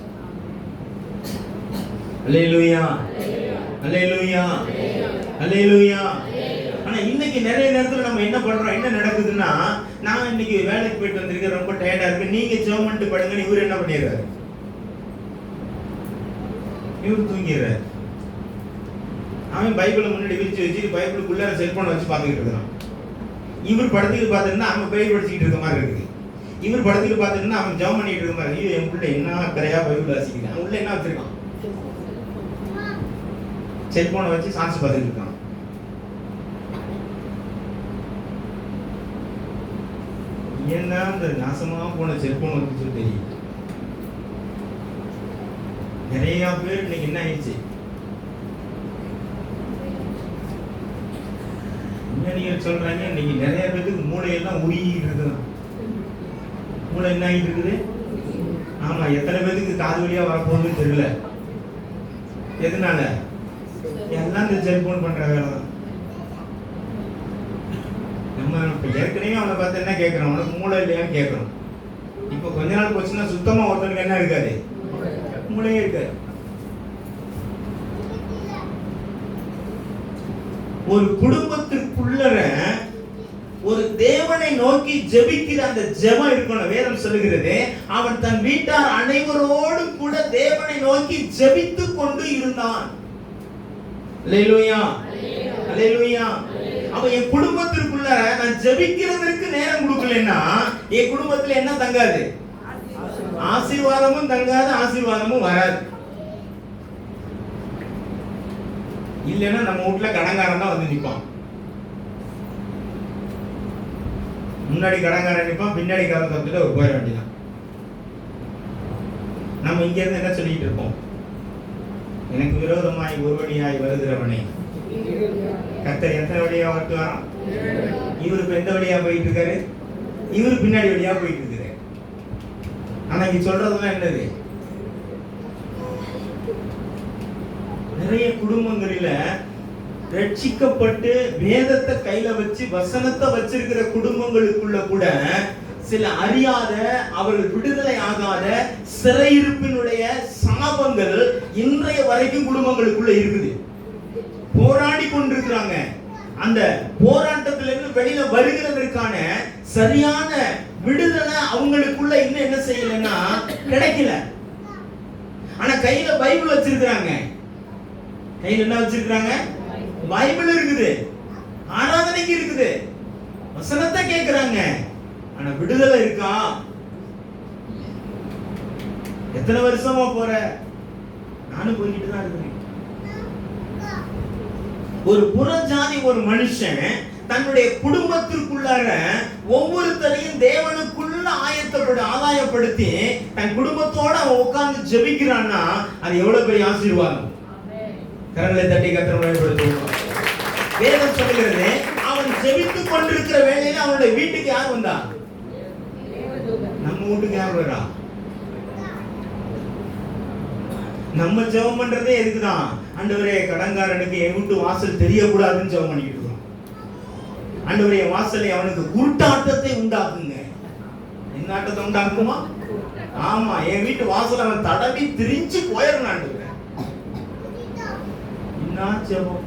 அல்லேலூயா, அல்லேலூயா, அல்லேலூயா. ஆனா இன்னைக்கு நிறைய நேரத்துல நம்ம என்ன பண்றோம்? என்ன நடக்குதுன்னா, நான் இன்னைக்கு வேலைக்கு போயிட்டு வந்திருக்கேன், ரொம்ப டயர்டா இருக்கு, நீங்க ஜெபம் பண்ணிட்டு படுங்க. இவர் என்ன பண்ணிடுறாரு? இவர் தூங்கிடுறாரு. அவன் பைபிளை முன்னாடி விரிச்சு வச்சு பைபிளுக்குள்ள செல்போனை வச்சு பார்த்துக்கிட்டு இருக்கிறான். இவர் படத்துக்கு பார்த்துருந்தா அவன் பைபிள் படிச்சுக்கிட்டு இருக்க மாதிரி இருக்குது. இவர் படத்துக்கு பார்த்துருந்தா அவன் ஜெபம் பண்ணிட்டு இருக்க மாதிரி. ஐயோ, என் பிள்ளை என்ன கரையா பைபிள் வாசிக்கிறான். அவன் உள்ள என்ன வச்சிருக்கான்? செல்போனை வச்சு சான்ஸ் பார்த்துட்டு இருக்கான். ஏன்னா அந்த நாசமா போன செல்போன் வந்து தெரியும். நிறைய பேர் இன்னைக்கு என்ன ஆயிடுச்சு? விஞ்ஞானிகள் சொல்றாங்க, இன்னைக்கு நிறைய பேருக்கு மூளையெல்லாம் உருகிட்டு இருக்குதான். மூளை என்ன ஆகிட்டு இருக்குது? ஆமா, எத்தனை பேருக்கு காது வழியா வரப்போகுதுன்னு தெரியல. எதனால? எல்லாம் இந்த செல்போன் பண்ற வேலை தான். நம்ம ஏற்கனவே அவனை பார்த்து என்ன கேட்கறோம்? அவனுக்கு மூளை இல்லையான்னு கேட்கறோம். இப்ப கொஞ்ச நாள் போச்சுன்னா சுத்தமா ஒருத்தனுக்கு என்ன இருக்காது? மூளையே இருக்காது. ஒரு குடும்பத்திற்குள்ள ஒரு தேவனை நோக்கி ஜெபிக்கிற அந்த ஜெபம் இருக்கணும். வேதம் சொல்லுகிறது, அவன் தன் வீட்டார் அனைவரோடும் கூட தேவனை நோக்கி ஜெபித்துக் கொண்டு இருந்தான். அல்லேலூயா, அல்லேலூயா. அப்ப என் குடும்பத்திற்குள்ள நான் ஜெபிக்கிறதற்கு நேரம் கொடுக்கலன்னா என் குடும்பத்துல என்ன தங்காது? ஆசீர்வாதமும் தங்காது, ஆசீர்வாதமும் வராது. இல்லைன்னா நம்ம வீட்டுல கடங்காரன் தான் வந்து நிற்பான். முன்னாடி கடங்காரன் நிற்பான், பின்னாடி கடன் தப்பிட்டு ஒரு போயிட வேண்டியதான். நம்ம இங்க இருந்து என்ன சொல்லிட்டு இருப்போம்? எனக்கு விரோதமாய் ஒருவடியாய் வருகிறவனே. கர்த்தர் எத்தனை வழியா வரட்டு வரான்? இவரு இப்ப எந்த வழியா போயிட்டு இருக்காரு? இவரு பின்னாடி வழியா போயிட்டு இருக்காரு. ஆனா இங்க சொல்றதுலாம் என்னது? நிறைய குடும்பங்களில ரட்சிக்கப்பட்டு வேதத்தை கையில வச்சு வசனத்தை வச்சிருக்கிற குடும்பங்களுக்குள்ள கூட சில அறியாத, அவர்கள் விடுதலை ஆகாத சிறையிருப்பினுடைய சாபங்கள் இன்றைய வரைக்கும் குடும்பங்களுக்குள்ள இருக்குது. போராடி கொண்டிருக்கிறாங்க. அந்த போராட்டத்திலிருந்து வெளியில வருகிறதற்கான சரியான விடுதலை அவங்களுக்குள்ள இன்னும் என்ன செய்யலன்னா கிடைக்கல. ஆனா கையில பைபிள் வச்சிருக்காங்க. கையில என்ன வச்சிருக்காங்க? பைபிள் இருக்குது, ஆராதனைக்கு இருக்குது, வசனத்தை கேட்கிறாங்க. ஆனா விடுதலை இருக்கா? எத்தனை வருஷமா போற? நானும் போய்கிட்டு தான் இருக்கிறேன். ஒரு புறஜாதி ஒரு மனுஷன் தன்னுடைய குடும்பத்திற்குள்ளார ஒவ்வொருத்தரையும் தேவனுக்குள்ள ஆதாயப்படுத்தி தன் குடும்பத்தோட அவன் உட்கார்ந்து ஜெபிக்கிறான்னா அது எவ்வளவு பெரிய ஆசீர்வாதம். கரங்களை தட்டி கர்த்தரை மகிமைப்படுத்துவோம். வேதம் சொல்கிறது, அவன் ஜெபித்துக் கொண்டிருக்கிற வேளையில அவனுடைய வீட்டுக்கு யார் வந்தா? நம்ம வீட்டுக்கு யார் வரா? நம்ம ஜெபம் பண்றதே எதுக்குதான்? ஆண்டவரே, கடன்காரனுக்கு என் வீட்டு வாசல் தெரியக்கூடாதுன்னு ஜெபம் பண்ணிட்டு இருக்கோம். ஆண்டவரே, வாசலை அவனுக்கு குருட்டாட்டத்தை உண்டாக்குங்க. என்ன ஆட்டத்தை உண்டாக்குமா? ஆமா, என் வீட்டு வாசல் அவன் தடவி திரிஞ்சு போயிடணும். ஆண்டவரே, என்ன ஜெபம்?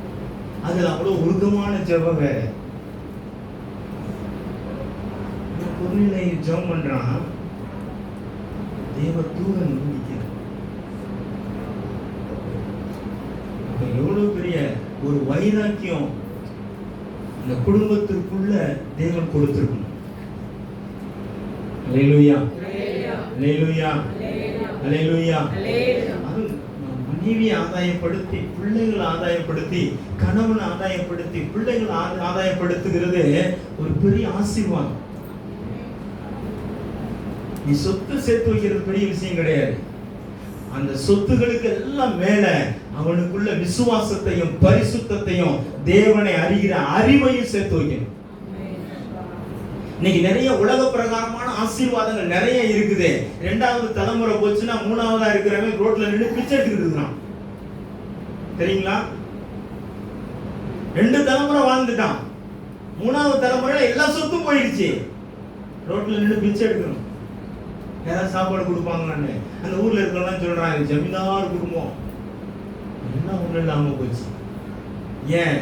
அதுல அவ்வளவு உருக்கமான ஜெபம் வேற. பொருளை ஜெபம் பண்றான், தேவ தூதன் நிற்கிறான். எவ்வளவு பெரிய ஒரு வைராக்கியம் இந்த குடும்பத்திற்குள்ள தேவன் கொடுத்திருக்கும். அல்லேலூயா, அல்லேலூயா, அல்லேலூயா. அது மனைவியை ஆதாயப்படுத்தி, பிள்ளைகளை ஆதாயப்படுத்தி, கணவனை ஆதாயப்படுத்தி, பிள்ளைகளை ஆதாயப்படுத்துகிறது ஒரு பெரிய ஆசீர்வாதம். நீ சொத்து சேர்த்து வைக்கிறது பெரிய விஷயம் கிடையாது. அந்த சொத்துகளுக்கு எல்லாம் மேல அவனுக்குள்ள விசுவாசத்தையும் பரிசுத்தத்தையும் தேவனை அறிகிற அறிவையும் சேர்த்து வைக்கணும். இன்னைக்கு நிறைய உலக பிரகாரமான ஆசீர்வாதங்கள் நிறைய இருக்குது. 2வது தலைமுறை போச்சுன்னா 3வதா இருக்கிறவன் ரோட்ல நின்று பிச்சை எடுத்துக்கிட்டு இருக்கான். தெரியுங்களா? 2 தலைமுறை வாழ்ந்துட்டான். 3வது தலைமுறையில எல்லா சொத்தும் போயிடுச்சு. ரோட்ல நின்று பிச்சை எடுக்கணும். யாராவது சாப்பாடு கொடுப்பாங்கன்னு அந்த ஊர்ல இருக்கலாம் சொல்றாங்க, ஜமீன்தார் குடும்பம் என்ன ஒண்ணு இல்லாம போச்சு. ஏன்?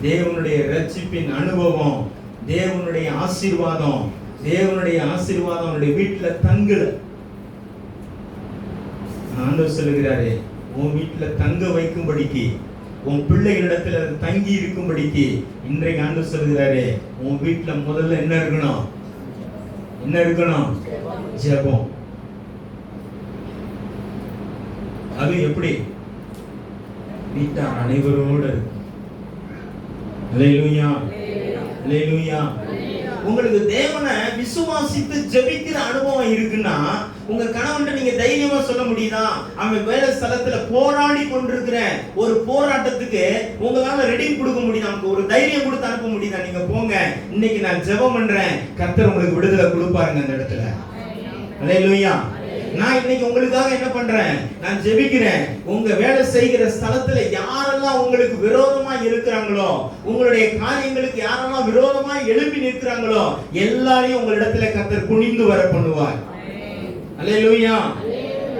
தேவனுடைய ரட்சிப்பின் அனுபவம், தேவனுடைய ஆசீர்வாதம், தேவனுடைய ஆசீர்வாதம் அவனுடைய வீட்டுல தங்கல. ஆண்டவர் சொல்லுகிறாரே, உன் வீட்டுல தங்க வைக்கும்படிக்கு, உன் பிள்ளைகளிடத்துல தங்கி இருக்கும்படிக்கு இன்றைக்கு ஆண்டவர் சொல்லுகிறாரே, உன் வீட்டுல முதல்ல என்ன இருக்கணும்? என்ன இருக்கணும்? ஜெபம். அது எப்படி? வீட்டார் அனைவரோடு இருக்கும். அல்லேலூயா, அல்லேலூயா. உங்களுக்கு தேவனை விசுவாசித்து ஜெபிக்கிற அனுபவம் இருக்குன்னா உங்க கணவன்கிட்ட நீங்க தைரியமா சொல்ல முடியுதா? அவன் வேலை ஸ்தலத்துல போராடி கொண்டிருக்கிற ஒரு போராட்டத்துக்கு உங்களால ரெடியும் கொடுக்க முடியுதா? அவனுக்கு ஒரு தைரியம் கொடுத்து அனுப்ப முடியுதா? நீங்க போங்க, இன்னைக்கு நான் ஜெபம் பண்றேன், கர்த்தர் உங்களுக்கு விடுதலை கொடுப்பாருங்க அந்த இடத்துல. அல்லேலூயா. நான் இன்னைக்கு உங்களுக்காக என்ன பண்றேன்? நான் ஜெபிக்கிறேன். உங்க வேலை செய்கிற ஸ்தலத்துல யாரெல்லாம் உங்களுக்கு விரோதமா இருக்கிறாங்களோ, உங்களுடைய காரியங்களுக்கு யாரெல்லாம் விரோதமா எழுப்பி நிற்கிறாங்களோ எல்லாரையும் உங்களிடத்துல கர்த்தர் குனிந்து வர பண்ணுவார். அல்லேலூயா,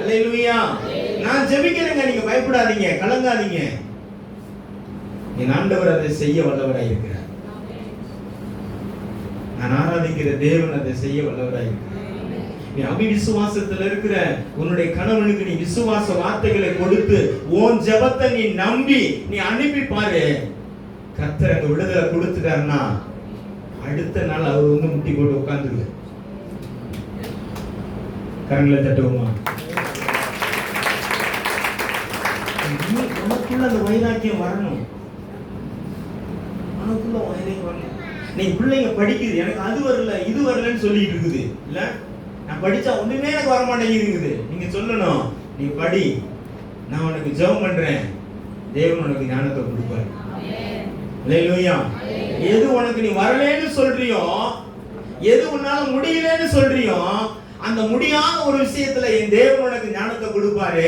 அல்லேலூயா. நான் ஜெபிக்கிறேங்க, நீங்க பயப்படாதீங்க, கலங்காதீங்க. என் ஆண்டவர் அதை செய்ய வல்லவராய் இருக்கிறார். நான் ஆராதிக்கிற தேவன் அதை செய்ய வல்லவராய் இருக்கிறார். நீ அவிசுவாசத்துல இருக்கிற உன்னுடைய கணவனுக்கு நீ விசுவாச வார்த்தைகளை கொடுத்து உன் ஜெபத்தை நீ நம்பி நீ அனுப்பி பாரு. கர்த்தர் அங்க விடுதலை கொடுத்துட்டாருன்னா அடுத்த நாள் அவர் வந்து முட்டி போட்டு உட்கார்ந்துருவார். கரங்களை தட்டுவோமா? நமக்குள்ள அந்த வைராக்கியம் வரணும். நமக்குள்ள வைராக்கியம் வரணும். நீ பிள்ளைங்க படிக்குது, எனக்கு அது வரல இது வரலன்னு சொல்லிட்டு இருக்குது இல்ல, நான் படிச்சா ஒண்ணுமே எனக்கு வர மாட்டேங்குது. நீங்க சொல்லணும், நீ படி, நான் உனக்கு ஜெபம் பண்றேன், தேவன் உனக்கு ஞானத்தை கொடுப்பாரு. அல்லேலூயா. எது உனக்கு நீ வரலன்னு சொல்றியோ, எது உன்னால முடியலன்னு சொல்றியோ, அந்த முடியாத ஒரு விஷயத்துல என் தேவன் உனக்கு ஞானத்தை கொடுப்பாரு.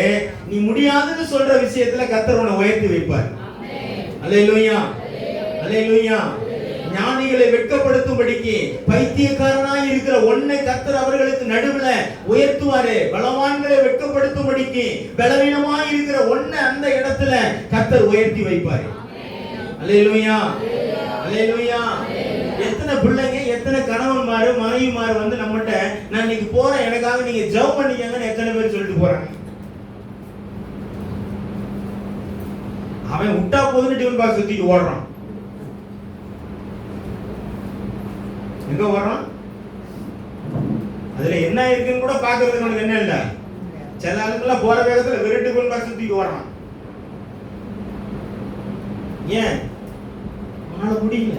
நீ முடியாதுன்னு சொல்ற விஷயத்துல கர்த்தர் உன்னை உயர்த்தி வைப்பார். அல்லேலூயா, அல்லேலூயா. ஞானிகளை வெட்கப்படுத்தும்படிக்கு பைத்தியக்காரனாய் இருக்கிற ஒன்னை கர்த்தர் அவர்களுக்கு நடுவுல உயர்த்துவாரு. பலவான்களை வெட்கப்படுத்தும்படிக்கு பலவீனமாய் இருக்கிற ஒன்னை அந்த இடத்துல கர்த்தர் உயர்த்தி வைப்பாரு. அல்லேலூயா, அல்லேலூயா. எத்தனை பிள்ளைங்க, எத்தனை கணவன்மாரு மனைவிமாரு வந்து நம்மகிட்ட, நான் இன்னைக்கு போறேன், எனக்காக நீங்க ஜெபம் பண்ணிக்கங்கன்னு எத்தனை பேர் சொல்லிட்டு போறாங்க. அவன் விட்டா போதுன்னு டிஃபன் பாக்ஸ் சுத்திட்டு ஓடுறான். எங்க ஓடுறான்? அதுல என்ன இருக்குன்னு கூட பாக்குறதுக்கு உனக்கு என்ன இல்ல. சில ஆளுங்கெல்லாம் போற வேகத்துல வெறும் டிஃபன் பாக்ஸ் சுத்திட்டு ஓடுறான். ஏன்? அவனால முடியல.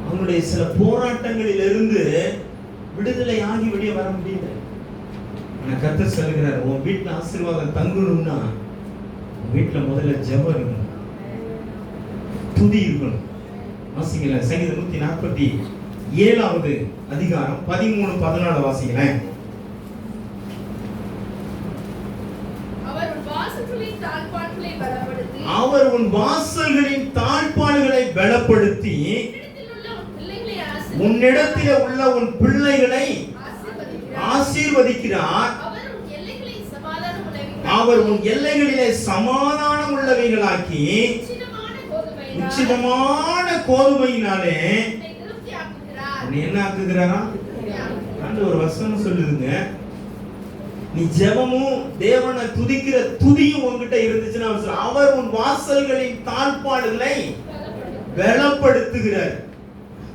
அவனுடைய சில போராட்டங்களில் இருந்து விடுதலை ஆகி வெளியே வர முடியல. ஆனா கர்த்தர் சொல்லுகிறார், உன் வீட்டுல ஆசீர்வாதம் தங்கணும்னா உன் வீட்டுல முதல்ல ஜெபம் இருக்கணும், துதி இருக்கணும். வாசிக்கல சங்கீதம் 147வது அதிகாரம் 13-14 வாசிங்களேன். அவர் உன் வாசல்களின் தாழ்பாள்களை பலப்படுத்தி உன்னிடத்தில் உள்ள உன் பிள்ளைகளை ஆசீர்வதிக்கிறார். அவர் உன் எல்லைகளிலே சமாதானம் உள்ளவைகளாக்கி உச்சிதமான கோதுமையினாலே என்ன ஆக்குகிறாரா? ஒரு வசனம் சொல்லுதுங்க, நீ ஜெபமும் தேவனை துதிக்கிற துதியும் உன்கிட்ட இருந்துச்சுன்னா அவர் உன் வாசல்களின் தாழ்பாடுகளை பலப்படுத்துகிறார்.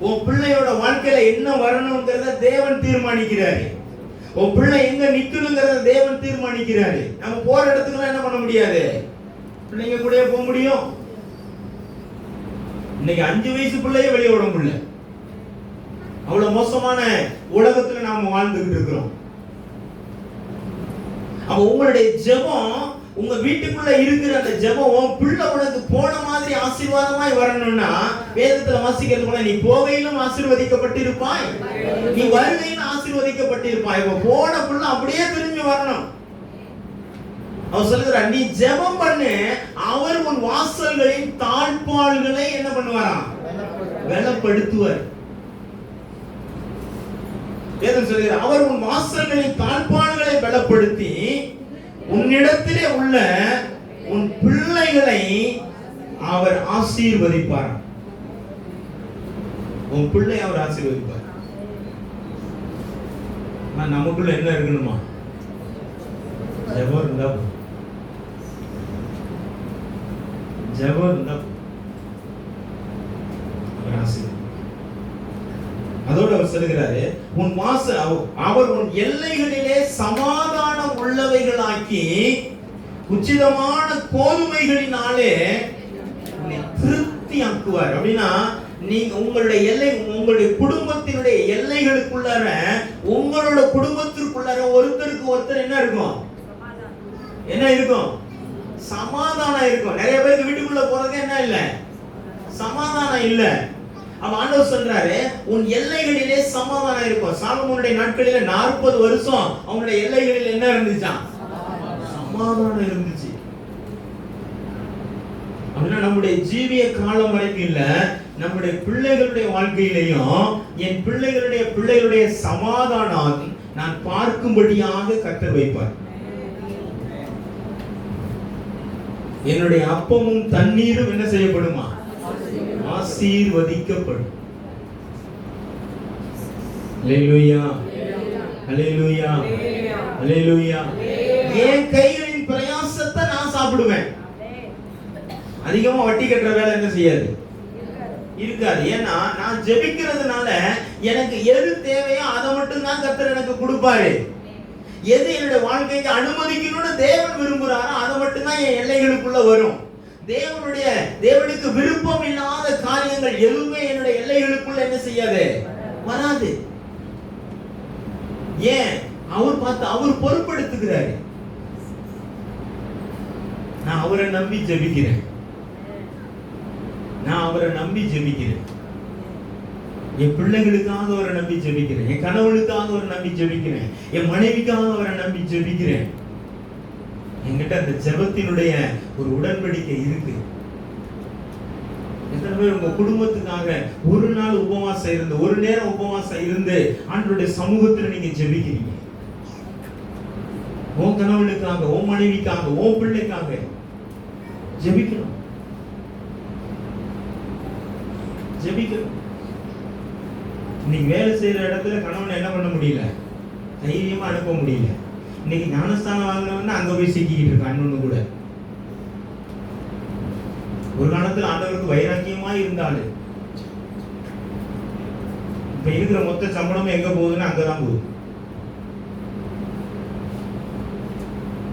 உன் பிள்ளையோட வாழ்க்கையில என்ன வரணும்ங்கிறத தேவன் தீர்மானிக்கிறாரு. உன் பிள்ளை எங்க நிக்கணுங்கிறத தேவன் தீர்மானிக்கிறாரு. நம்ம போற இடத்துக்குலாம் என்ன பண்ண முடியாது, பிள்ளைங்க கூட போக முடியும். இன்னைக்கு 5 வயசு பிள்ளைய வெளியே விட முடியல. அவ்வளவு மோசமான உலகத்துல நாம வாழ்ந்துகிட்டு இருக்கிறோம். அப்ப உங்களுடைய ஜெபம், உங்க வீட்டுக்குள்ள இருக்கிற அந்த ஜெபம் உன் பிள்ளை உனக்கு போன மாதிரி ஆசீர்வாதமாய் வரணும்னா வேதத்துல வாசிக்கிறது போல நீ போகையிலும் ஆசீர்வதிக்கப்பட்டிருப்பாய், நீ வருகையிலும் ஆசீர்வதிக்கப்பட்டிருப்பாய். இப்ப போன பிள்ளை அப்படியே திரும்பி வரணும். அவர் சொல்லுகிறார், நீ ஜெபம் பண்ணு, அவர் உன் வாசல்களின் தாழ்பாள்களை என்ன பண்ணுவாராம்? பலப்படுத்துவார். வேதம் சொல்லுகிறார், அவர் உன் வாசல்களின் தாழ்பாள்களை பலப்படுத்தி உன்னிடத்திலே உள்ள உன் பிள்ளைகளை அவர் ஆசீர்வதிப்பார். உன் பிள்ளை அவர் ஆசீர்வதிப்பார். நமக்குள்ள என்ன இருக்கணுமா? ஜெபம் இருந்தா, ஜெபம் இருந்தா அவர் ஆசீர்வதிப்பார். அதோடு அவர் சொல்லுகிறாரு, உன் அவர் உன் எல்லைகளிலே சமாதானம் உள்ளவைகளாக்கி உச்சிதமான கோதுமைகளினாலே திருப்தி ஆக்குவார். அப்படின்னா நீங்க உங்களுடைய எல்லை, உங்களுடைய குடும்பத்தினுடைய எல்லைகளுக்குள்ளார, உங்களோட குடும்பத்திற்குள்ளார ஒருத்தருக்கு ஒருத்தர் என்ன இருக்கும்? என்ன இருக்கும்? சமாதானம் இருக்கும். நிறைய பேருக்கு வீட்டுக்குள்ள போறதுக்கு என்ன இல்ல? சமாதானம் இல்ல. அவன் ஆண்டவர் சொல்றாரு, உன் எல்லைகளிலே சமாதானம் இருக்கும். சாலமோனுடைய நாட்களில 40 வருஷம் அவனுடைய எல்லைகளில் என்ன இருந்துச்சாம்? சமாதானம் இருந்துச்சு. அப்படின்னா நம்முடைய ஜீவிய காலம் வரைக்கும் இல்ல, நம்முடைய பிள்ளைகளுடைய வாழ்க்கையிலையும் என் பிள்ளைகளுடைய சமாதானம் நான் பார்க்கும்படியாக கர்த்தர் வைப்பார். என்னுடைய அப்பமும் தண்ணீரும் என்ன செய்யப்படுமா? ஆசீர்வதிக்கப்படும். அல்லேலூயா, அல்லேலூயா, அல்லேலூயா. என் கைகளின் பிரயாசத்தை நான் சாப்பிடுவேன். அதிகமா வட்டி கட்டுற வேலை என்ன செய்யாது, இருக்காது. ஏன்னா நான் ஜெபிக்கிறதுனால எனக்கு எது தேவையோ அதை மட்டும் தான் கர்த்தர் எனக்கு கொடுப்பாரு. எது என்னுடைய வாழ்க்கைக்கு அனுமதிக்கணும்னு தேவன் விரும்புறாரோ அதை மட்டும் தான் என் எல்லைகளுக்குள்ள வரும். தேவனுக்கு விருப்பம் இல்லாத காரியங்கள் எதுவுமே என்னுடைய எல்லைகளுக்குள்ள என்ன செய்யாது, வராது. ஏன்? அவர் பொறுப்படுத்துகிறாரு. நான் அவரை நம்பி ஜெபிக்கிறேன். என் பிள்ளைகளுக்காக அவரை நம்பி ஜெபிக்கிறேன். என் கணவனுக்காக அவரை நம்பி ஜெபிக்கிறேன். என் மனைவிக்காக அவரை நம்பி ஜெபிக்கிறேன். என்கிட்ட அந்த ஜெபத்தினுடைய ஒரு உடன்படிக்கை இருக்கு. எத்தனை பேர் உங்க குடும்பத்துக்காக ஒரு நாள் உபவாசம் இருந்து, ஒரு நேரம் உபவாசம் இருந்து ஆண்டவருடைய சமூகத்தில் நீங்க ஜெபிக்கிறீங்க? உன் கணவனுக்காக, உன் மனைவிக்காக, உன் பிள்ளைக்காக ஜெபிக்கணும். இன்னைக்கு வேலை செய்யற இடத்துல கணவனை என்ன பண்ண முடியல, தைரியமா அனுப்ப முடியல. இன்னைக்கு ஞானஸ்தானம் வாங்கினவன் அங்க போய் சிக்கிக்கிட்டு இருக்கான். இன்னொன்னு கூட ஒரு காலத்துல ஆண்டவருக்கு வைராக்கியமா இருந்தாலும் இப்ப இருக்கிற மொத்த சம்பளமும் எங்க போகுதுன்னு அங்கதான் போகுது.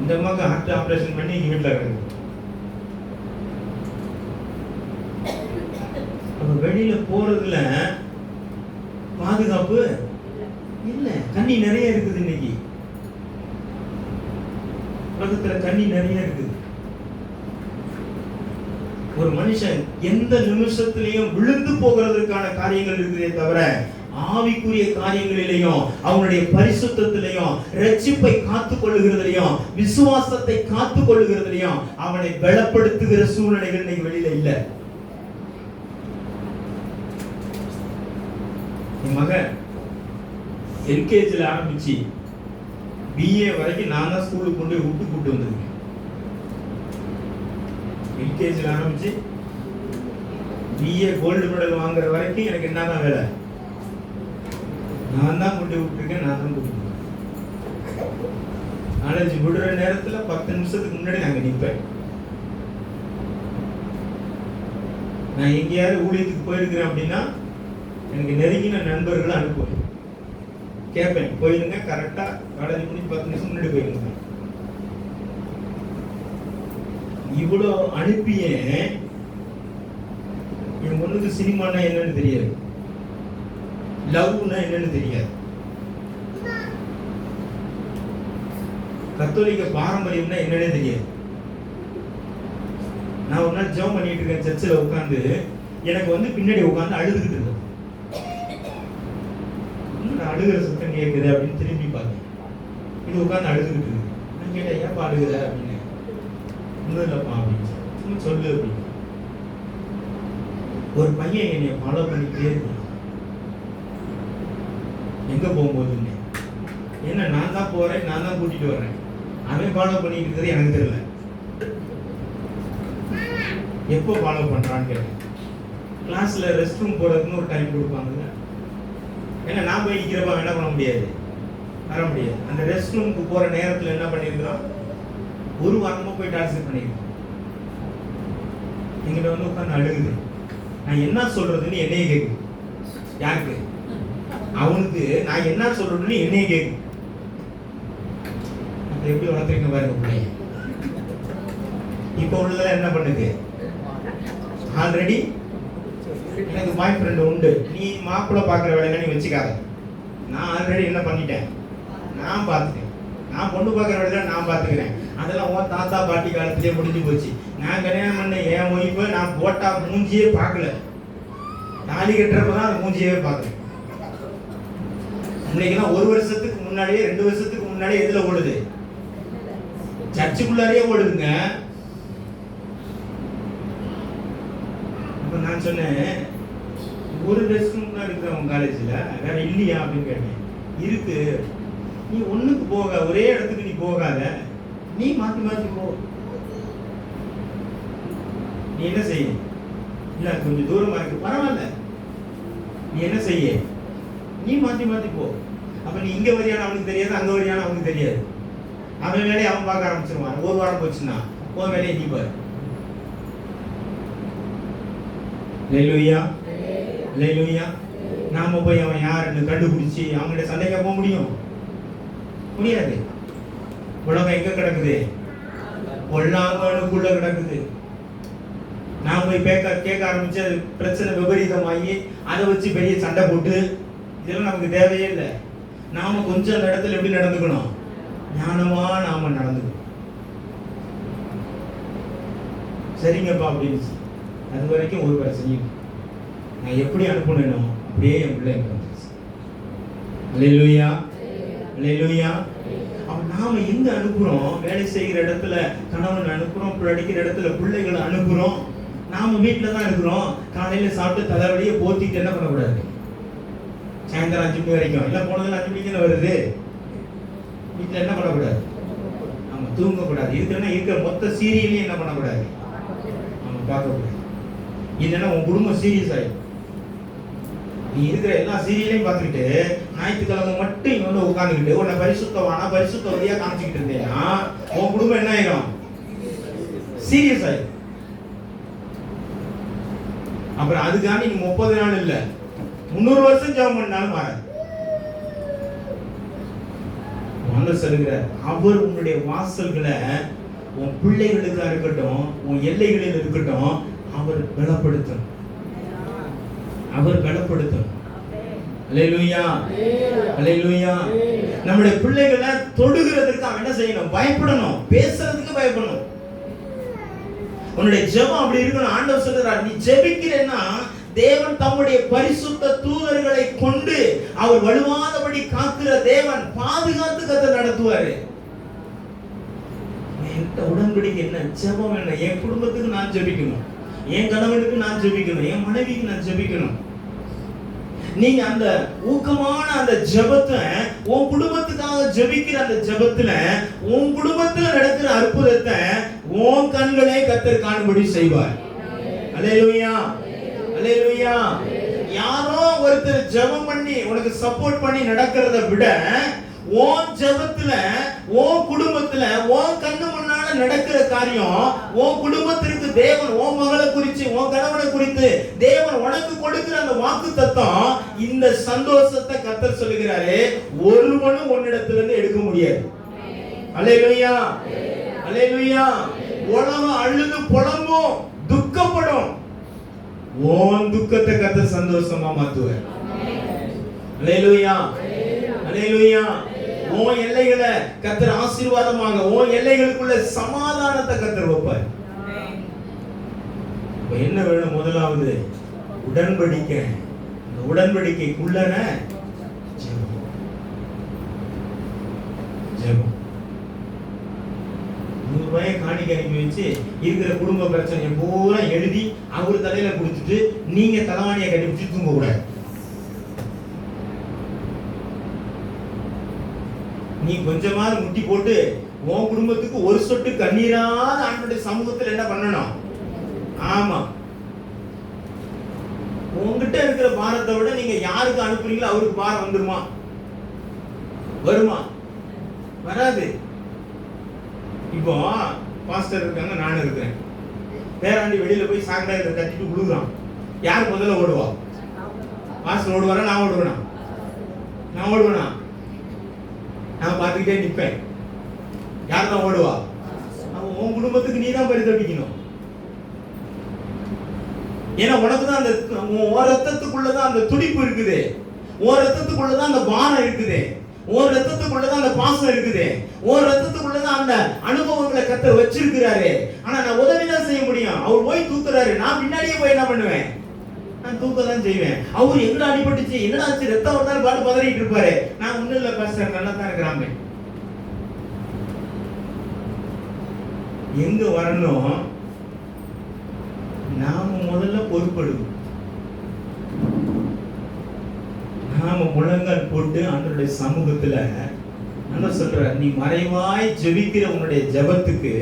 இந்த அம்மாக்கு ஹார்ட் ஆபரேஷன் பண்ணி இங்க வீட்டுல கிடக்கு. வெளியில போறதுல பாதுகாப்பு இல்ல. கண்ணி நிறைய இருக்குது. இன்னைக்கு உலகத்துல கண்ணி நிறைய இருக்குது. ஒரு மனுஷன் எந்த நிமிஷத்திலையும் விழுந்து போகிறதுக்கான காரியங்கள் இருக்குதே தவிர ஆவிக்குரிய காரியங்களிலையும் அவனுடைய பரிசுத்தத்திலையும் ரட்சிப்பை காத்துக் கொள்ளுகிறதுலையும் விசுவாசத்தை காத்துக் கொள்ளுகிறதுலையும் அவனை பலப்படுத்துகிற சூழ்நிலைகள் இன்னைக்கு வெளியில இல்ல. என் மகன் எல்கேஜில ஆரம்பிச்சு பிஏ வரைக்கும் நான் தான் ஸ்கூலுக்கு கொண்டு கூட்டு வந்திருக்கேன். எல்கேஜில ஆரம்பிச்சு பிஏ கோல்டு மெடல் வாங்குற வரைக்கும் எனக்கு என்னதான் வேலை, நான் தான் கொண்டு விட்டுருக்கேன். நான் தான் கூட்டிட்டு காலேஜ் விடுற நேரத்துல 10 நிமிஷத்துக்கு முன்னாடி நாங்க நிற்பேன். நான் எங்கேயாவது ஊழியத்துக்கு போயிருக்கிறேன் அப்படின்னா எனக்கு நெருங்கின நண்பர்களை அனுப்புவேன். கேட்பேன், போயிருங்க, கரெக்டா காலேஜ் முடிஞ்சு 10 நிமிஷம் முன்னாடி போயிருங்க. இவ்வளோ அனுப்பிய என் பொண்ணுக்கு சினிமானா என்னன்னு தெரியாது, லவ்னா என்னன்னு தெரியாது, கத்தோலிக்க பாரம்பரியம்னா என்னன்னே தெரியாது. நான் ஒரு நாள் ஜெபம் பண்ணிட்டு இருக்கேன் சர்ச்சில் உட்காந்து, எனக்கு பின்னாடி உட்காந்து அழுதுகிட்டு இருக்கேன். அழுகிற சத்தம் கேட்குது அப்படின்னு திரும்பி பார்த்தேன். இது உட்காந்து அழுதுகிட்டு இருக்கு. நான் கேட்டேன், ஏன் அழுகுற அப்படின்னு. ஒன்றும் இல்லைப்பா அப்படின்னு சும்மா சொல்லு அப்படின்னு. ஒரு பையன் என்னை ஃபாலோ பண்ணிட்டே இருக்கான். எங்க போகும்போதுன்னு என்ன, நான் தான் போறேன், நான் தான் கூட்டிட்டு வர்றேன். அவன் ஃபாலோ பண்ணிட்டு இருக்கிறது எனக்கு தெரியல. எப்போ ஃபாலோ பண்றான்னு கேட்டேன். கிளாஸ்ல ரெஸ்ட் ரூம் போறதுன்னு ஒரு டைம் கொடுப்பாங்க. ஏன்னா நான் போய் நிற்கிறப்ப என்ன பண்ண முடியாது, வர முடியாது. அந்த ரெஸ்ட் ரூமுக்கு போற நேரத்தில் என்ன பண்ணிருக்கிறோம், ஒரு வாரமா போய் டார்ச்சர் பண்ணிருக்கோம். எங்கிட்ட உட்காந்து அழுகுது. நான் என்ன சொல்றதுன்னு என்னைய கேட்கு. யாருக்கு? அவனுக்கு நான் என்ன சொல்றதுன்னு என்னைய கேட்கு. எப்படி வளர்த்துறீங்க பாருங்க பிள்ளைய. இப்ப உள்ளதெல்லாம் என்ன பண்ணுது, ஆல்ரெடி எனக்கு பாய் ஃப்ரெண்ட் உண்டு, நீ மாப்பிள்ளை பார்க்குற வேலையில நீ வச்சுக்காத. நான் ஆல்ரெடி என்ன பண்ணிட்டேன், நான் பார்த்துட்டேன். நான் பொண்ணு பார்க்குற வேலையில நான் பார்த்துக்கிறேன். அதெல்லாம் உன் தாத்தா பாட்டி காலத்திலே முடிஞ்சு போச்சு. நான் கல்யாணம் பண்ண என் ஒய்ஃபை நான் போட்டா மூஞ்சியே பார்க்கல. தாலி கட்டுறப்பதான் அந்த மூஞ்சியவே பார்க்குறேன். இன்னைக்கெல்லாம் 1 வருஷத்துக்கு முன்னாடியே 2 வருஷத்துக்கு முன்னாடியே எதுல ஓடுது, சர்ச்சுக்குள்ளாரே ஓடுதுங்க. அப்ப நான் சொன்னேன், ஒரு ரெஸ்ட் ரூம் தான் இருக்கு அவன் காலேஜ்ல, வேற இல்லையா அப்படின்னு கேட்டேன். இருக்கு. நீ ஒண்ணுக்கு போக, ஒரே இடத்துக்கு நீ போகாத, நீ மாத்தி மாத்தி போ. நீ என்ன செய்ய, இல்ல கொஞ்சம் தூரமா இருக்கு, பரவாயில்ல, நீ என்ன செய்ய, நீ மாத்தி மாத்தி போ. அப்ப நீ இங்க வரியான அவனுக்கு தெரியாது, அங்க வரியான அவனுக்கு தெரியாது. அவன் வேலையை அவன் பார்க்க ஆரம்பிச்சிருவான். ஒரு வாரம் போச்சுன்னா உன் வேலையை நீ பாரு. ஹல்லேலூயா. அல்லேலூயா. நாம போய் அவன் யாருன்னு கண்டுபிடிச்சி அவங்ககிட்ட சண்டைக்கு போக முடியாது. உலகம் எங்க கிடக்குது? பொல்லாங்கனுக்குள்ள கிடக்குது. நான் போய் கேட்க ஆரம்பிச்சு அது பிரச்சனை விபரீதமாகி அதை வச்சு பெரிய சண்டை போட்டு இதெல்லாம் நமக்கு தேவையே இல்லை. நாம கொஞ்சம் அந்த இடத்துல எப்படி நடந்துக்கணும்? ஞானமா நாம நடந்துக்கணும். சரிங்கப்பா அப்படின்னு அது வரைக்கும் ஒரு வேலை செய்யும். நான் எப்படி அனுப்பணும் அப்படியே என் பிள்ளைங்க வந்துருச்சு. அல்லேலூயா, அல்லேலூயா. அப்ப நாம எங்க அனுப்புறோம்? வேலை செய்கிற இடத்துல கணவன் அனுப்புறோம், படிக்கிற இடத்துல பிள்ளைகளை அனுப்புறோம். நாம வீட்டுல தான் இருக்கிறோம். காலையில சாப்பிட்டு தலைவலியை போத்திட்டு என்ன பண்ணக்கூடாது? சாயந்தரம் 5 மணி வரைக்கும் இல்ல போனதுல 5 மணிக்கு வருது. வீட்டுல என்ன பண்ணக்கூடாது? நம்ம தூங்கக்கூடாது. இருக்கிற மொத்த சீரியலையும் என்ன பண்ணக்கூடாது? நம்ம பார்க்கக்கூடாது. இல்லைன்னா உன் குடும்பம் சீரியஸ் ஆயிடும். நீ இருக்கிற எல்லா சீரியலையும் பார்த்துக்கிட்டு ஞாயிற்றுக்கிழமை மட்டும் இங்க வந்து உட்காந்துக்கிட்டு உன்னை பரிசுத்தவதியா காமிச்சுக்கிட்டு இருந்தேன்னா உன் குடும்பம் என்ன ஆயிடும்? சீரியஸ் ஆயிடும். அப்புறம் அதுக்காண்டி நீ 30 நாள் இல்ல 300 வருஷம் ஜெபம் பண்ணாலும் மாறாது. சொல்லுகிறார், அவர் உன்னுடைய வாசல்களை உன் பிள்ளைகளுக்கா இருக்கட்டும், உன் எல்லைகளில் இருக்கட்டும், அவர் பலப்படுத்தும். அல்லேலூயா, அல்லேலூயா. நம்முடைய பிள்ளைகளை தொடுகிறதுக்கு அவன் என்ன செய்யணும்? பயப்படணும். பேசுறதுக்கு பயப்படணும். உன்னுடைய ஜெபம் அப்படி இருக்கணும். ஆண்டவர் சொல்றார், நீ ஜெபிக்கிறேன்னா தேவன் தம்முடைய பரிசுத்த தூதர்களை கொண்டு அவர் வலுவாதபடி காக்கிற தேவன் பாதுகாத்து கத்த நடத்துவாரு. உடன்படிக்கை என்ன? ஜெபம் என்ன? என் குடும்பத்துக்கு நான் ஜெபிக்கணும், என் கணவனுக்கு நான் ஜெபிக்கணும், என் மனைவிக்கு நான் ஜெபிக்கணும். நீங்க அந்த ஊக்கமான அந்த ஜெபத்தை உன் குடும்பத்துக்காக ஜெபிக்கிற அந்த ஜெபத்துல உன் குடும்பத்துல நடக்கிற அற்புதத்தை உன் கண்களே கர்த்தர் காணும்படி செய்வார். அல்லேலூயா, அல்லேலூயா. யாரோ ஒருத்தர் ஜெபம் பண்ணி உனக்கு சப்போர்ட் பண்ணி நடக்கிறத விட உன் ஜெபத்துல உன் குடும்பத்துல உன் கண்ணு முன்னால நடக்கிற காரியம், உன் குடும்பத்திற்கு தேவன் உன் மகளை குறித்து உன் கணவனை குறித்து தேவன் உனக்கு கொடுக்கிற அந்த வாக்குத்தத்தம், இந்த சந்தோஷத்தை கர்த்தர் சொல்லுகிறாரு, ஒருவனும் உன்னிடத்துல இருந்து எடுக்க முடியாது. அல்லேலூயா, அல்லேலூயா. உலகம் அழுது புலம்பும், துக்கப்படும். உன் துக்கத்தை கர்த்தர் சந்தோஷமா மாத்துவார். அல்லேலூயா, அல்லேலூயா. உன் எல்லைகளை கர்த்தர் ஆசீர்வாதமாக, உன் எல்லைகளுக்குள்ள சமாதானத்தை கர்த்தர் வைப்பார். என்ன வேணும்? முதலாவது உடன்படிக்கை. அந்த உடன்படிக்கைக்குள்ளன ஜெபம். 100 ரூபாயை காணிக்கை அனுப்பி வச்சு இருக்கிற குடும்ப பிரச்சனையை பூரா எழுதி அவரு தலையில கொடுத்துட்டு நீங்க தலைவாணியை கட்டி வச்சு தூங்க கூடாது. நீ கொஞ்சமாவது முட்டி போட்டு உன் குடும்பத்துக்கு ஒரு சொட்டு கண்ணீராத ஆண்டவருடைய சமூகத்தில் என்ன பண்ணணும்? ஆமா, உங்ககிட்ட இருக்கிற பாரத்தை விட நீங்க யாருக்கு அனுப்புறீங்களோ அவருக்கு பாரம் வந்துருமா? வருமா? வராது. இப்போ பாஸ்டர் இருக்காங்க, நானும் இருக்கிறேன். பேராண்டி வெளியில போய் சாக்கடையில தட்டிட்டு விழுகுறான். யார் முதல்ல ஓடுவா? பாஸ்டர் ஓடுவாரா? நான் ஓடுவேனா? நான் ஓடுவேனா? நான் பார்த்துக்கிட்டே நிற்பேன். யார் தான் ஓடுவா? உன் குடும்பத்துக்கு நீ தான் பரிதபிக்கணும். ஏன்னா உனக்கு தான் அந்த உன் ரத்தத்துக்குள்ளதான் அந்த துடிப்பு இருக்குது, உன் ரத்தத்துக்குள்ளதான் அந்த பானம் இருக்குது, உன் ரத்தத்துக்குள்ளதான் அந்த பாசம் இருக்குது, உன் ரத்தத்துக்குள்ளதான் அந்த அனுபவங்களை கர்த்தர் வச்சிருக்கிறாரு. ஆனா நான் உதவிதான் செய்ய முடியும். அவர் போய் தூக்குறாரு, நான் பின்னாடியே போய் என்ன பண்ணுவேன்? நான் தூக்க தான் செய்வேன். அவர் எங்கடா அடிபட்டுச்சு, என்னடா ஆச்சு, ரத்தம் வந்தாலும் பாட்டு பதறிட்டு இருப்பாரு. நான் ஒண்ணும் இல்ல பாஸ்டர், நல்லா தான் இருக்கிறாங்க. எங்க வரணும்? நாம முதல்ல பொறுப்படுவோம். நாம முழங்கால் போட்டு ஆண்டவருடைய சமூகத்துல என்ன சொல்ற, நீ மறைவாய் ஜெபிக்கிற உன்னுடைய ஜெபத்துக்கு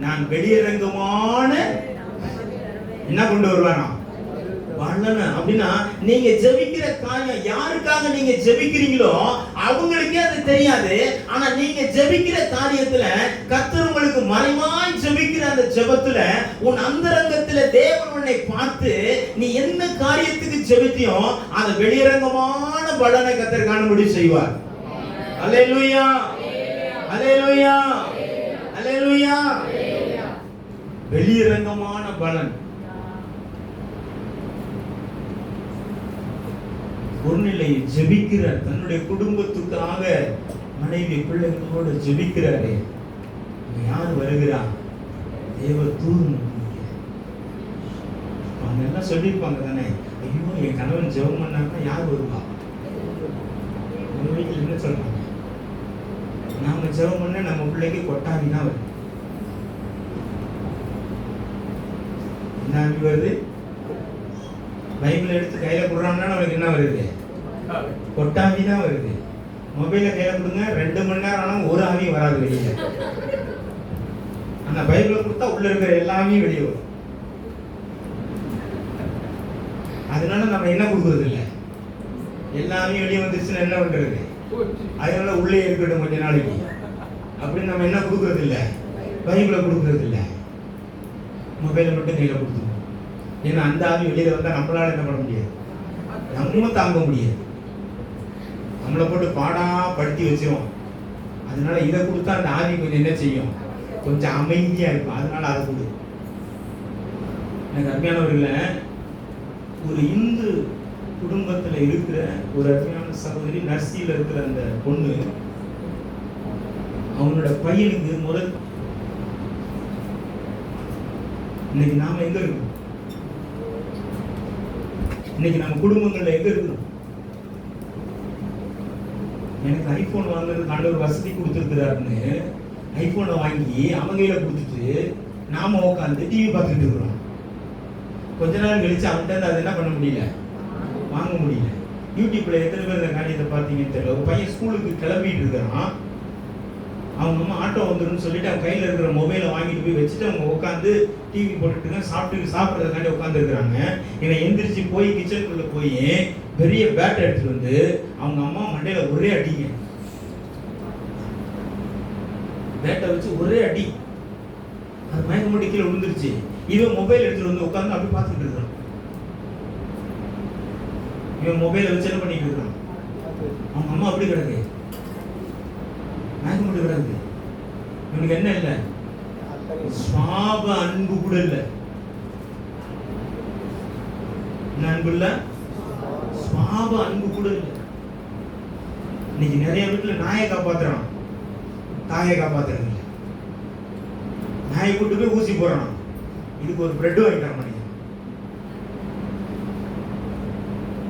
நான் வெளியரங்கமான என்ன கொண்டு வருவானா? பலன் அப்படின்னா நீங்க ஜெபிக்கிற காரியம் யாருக்காக நீங்க ஜெபிக்கிறீங்களோ அவங்களுக்கே அது தெரியாது. ஆனா நீங்க ஜெபிக்கிற காரியத்துல கர்த்தர் உங்களுக்கு மறைவாய் ஜெபிக்கிற அந்த ஜெபத்துல உன் அந்தரங்கத்துல தேவன் உன்னை பார்த்து நீ என்ன காரியத்துக்கு ஜெபித்தியோ அதை வெளியரங்கமான பலனை கர்த்தர் காணும்படி செய்வார். அல்லேலூயா, அல்லேலூயா, அல்லேலூயா. வெளியரங்கமான பலன். பொருளிலே ஜெபிக்கிறார், தன்னுடைய குடும்பத்துக்காக மனைவி பிள்ளைகளோடு ஜெபிக்கிறாரே. யார் வருகிறா? தேவ தூதன். அவங்க எல்லாம் சொல்லியிருப்பாங்க தானே, ஐயோ என் கணவன் ஜெபம் பண்ணாங்கன்னா யார் வருவா? உங்க வீட்டில் என்ன சொல்றாங்க? நாம ஜெபம் பண்ண நம்ம பிள்ளைக்கு கொட்டாவி தான் வருது. என்ன ஆவி வருது? பைபிள் எடுத்து கையில கொடுறாங்கன்னா நமக்கு என்ன வருது? கொட்டாவி தான் வருது. மொபைல கையில கொடுங்க, 2 மணி நேரம் ஆனாலும் ஒரு ஆவி வராது வெளியில. ஆனா பைபிளை கொடுத்தா உள்ள இருக்கிற எல்லாமே வெளியே வரும். அதனால நம்ம என்ன கொடுக்கறது இல்லை, எல்லாமே வெளியே வந்துருச்சுன்னா என்ன பண்றது? அதனால உள்ளே இருக்கட்டும் கொஞ்ச நாளைக்கு அப்படின்னு நம்ம என்ன கொடுக்கறது இல்லை, பைபிளை கொடுக்கறது இல்லை, மொபைலை மட்டும் கையில கொடுத்துருவோம். ஏன்னா அந்த ஆவி வெளியில வந்தா நம்மளால என்ன பண்ண முடியாது, நம்ம தாங்க முடியாது, நம்மளை போட்டு பாடா படுத்தி வச்சிரும். அதனால இதை கொடுத்தா அந்த ஆவி கொஞ்சம் என்ன செய்யும், கொஞ்சம் அமைதியா இருக்கும். அதனால அதை கொடு. எனக்கு அருமையானவர்கள, ஒரு இந்து குடும்பத்துல இருக்கிற ஒரு அருமையான சகோதரி, நர்சியில இருக்கிற அந்த பொண்ணு, அவனோட பையனுக்கு முதல். இன்னைக்கு நாம எங்க இருக்கோம்? இன்னைக்கு நம்ம குடும்பங்கள்ல எங்க இருக்கணும்? எனக்கு ஐபோன் வாங்குறது ஆண்டவர் வசதி கொடுத்துருக்கிறாருன்னு ஐபோனை வாங்கி அவங்க கையில கொடுத்துட்டு நாம உட்காந்து டிவி பார்த்துட்டு இருக்கிறோம். கொஞ்ச நாள் கழிச்சு அவன்கிட்ட அதை என்ன பண்ண முடியல, வாங்க முடியல. யூடியூப்ல எத்தனை பேர் இந்த காரியத்தை பார்த்தீங்கன்னு தெரியல. ஒரு பையன் ஸ்கூலுக்கு கிளம்பிட்டு இருக்கிறான், அவங்க அம்மா ஆட்டோ வந்துடும் சொல்லிட்டு அவன் கையில இருக்கிற மொபைலை வாங்கிட்டு போய் வச்சுட்டு அவங்க உட்காந்து டிவி போட்டுட்டு சாப்பிட்றதுக்காண்டி உட்காந்து இருக்கிறாங்க. இவன் எந்திரிச்சு போய் கிச்சனுக்குள்ள போய் பெரிய பேட் எடுத்துட்டு வந்து அவங்க அம்மா மண்டையில ஒரே அடிங்க, பேட்டை வச்சு ஒரே அடி. அது மயக்க முடி கீழே விழுந்துருச்சு. இவன் மொபைல் எடுத்துட்டு வந்து உட்காந்து அப்படி பார்த்துட்டு இருக்கான். இவன் மொபைலை வச்சு என்ன பண்ணிட்டு இருக்கான், அவங்க அம்மா அப்படி கிடக்கு, மயக்க முடி கிடக்கு. இவனுக்கு என்ன இல்லை, சுவாப அன்பு கூட இல்லை. என்ன அன்பு இல்லை? சுவாப அன்பு கூட இல்லை. இன்னைக்கு நிறைய வீட்டுல நாயை காப்பாத்துறான், தாயை காப்பாத்துறது இல்லை. நாயை கூட்டு போய் ஊசி போடுறான், இதுக்கு ஒரு பிரெட் வாங்கி தர மாட்டேங்க.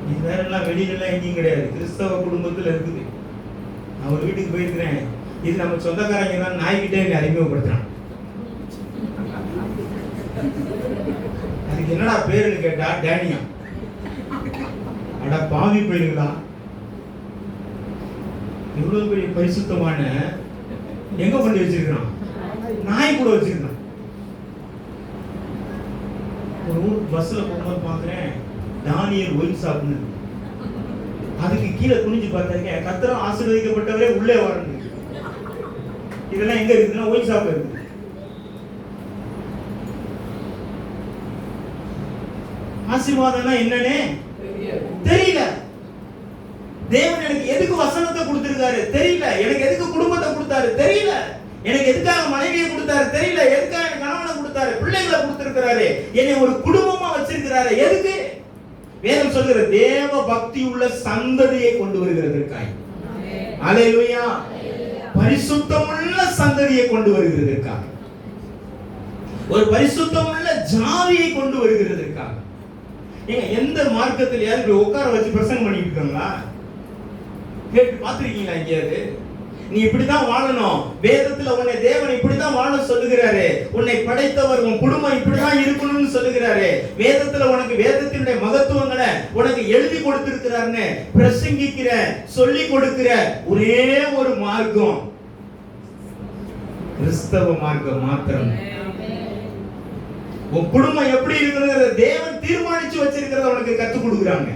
இது வேற எல்லாம் வெளியில எல்லாம் எங்கேயும் கிடையாது, கிறிஸ்தவ குடும்பத்துல இருக்குது. நான் ஒரு வீட்டுக்கு போயிருக்கிறேன், இது நம்ம சொந்தக்காரங்க தான், நாய்கிட்டே என்னை அறிமுகப்படுத்துறான். அதுக்கு என்னடா பேருன்னு கேட்டா டேனியா. அட பாவி போயிருங்களா, இவ்வளவு பெரிய பரிசுத்தமான எங்க கொண்டு வச்சிருக்கான், நாய் கூட வச்சிருக்கான். ஒரு ஊர் பஸ்ல போகும்போது பாக்குறேன், டானியல் ஒயின் ஷாப்னு, அதுக்கு கீழே குனிஞ்சு பார்த்தாங்க, கர்த்தரால் ஆசீர்வதிக்கப்பட்டவரே உள்ளே வரணும். இதெல்லாம் எங்க இருக்குன்னா ஒயின் ஷாப்ல இருக்கு. ஆசீர்வாதம்னா என்னன்னே தெரியல. தேவன் எனக்கு எதுக்கு வசனத்தை கொடுத்திருக்காரு தெரியல, எனக்கு எதுக்கு குடும்பத்தை கொடுத்தாரு தெரியல, எனக்கு எதுக்காக மனைவியை கொடுத்தாரு தெரியல, எதுக்காக எனக்கு கணவனை கொடுத்தாரு, பிள்ளைகளை கொடுத்திருக்கிறாரு, என்னை ஒரு குடும்பமா வச்சிருக்கிறாரு. எதுக்கு? வேதம் சொல்கிற தேவ பக்தி உள்ள சந்ததியை கொண்டு வருகிறதற்காக. அல்லேலூயா. பரிசுத்தமுள்ள சந்ததியை கொண்டு வருகிறதற்காக, ஒரு பரிசுத்தமுள்ள ஜாதியை கொண்டு வருகிறதற்காக. எந்த மார்க்கத்தில் யாரு உட்கார வச்சு பிரசங்கம் பண்ணிட்டு இருக்காங்களா? கேட்டு பார்த்திருக்கீங்களா எங்கேயாவது? நீ இப்படிதான் வாழணும், வேதத்துல உன்னை தேவன் இப்படிதான் வாழ சொல்லுகிறாரு, உன்னை படைத்தவர் உன் குடும்பம் இப்படிதான் இருக்கணும்னு சொல்லுகிறாரு, வேதத்துல உனக்கு வேதத்தினுடைய மகத்துவங்களை உனக்கு எழுதி கொடுத்திருக்கிறாருன்னு பிரசங்கிக்கிற சொல்லி கொடுக்கிற ஒரே ஒரு மார்க்கம் கிறிஸ்தவ மார்க்கம் மாத்திரம். உன் குடும்பம் எப்படி இருக்கணும்ங்கறத தேவன் தீர்மானிச்சு வச்சிருக்கிறத உனக்கு கொடுக்குறாங்க.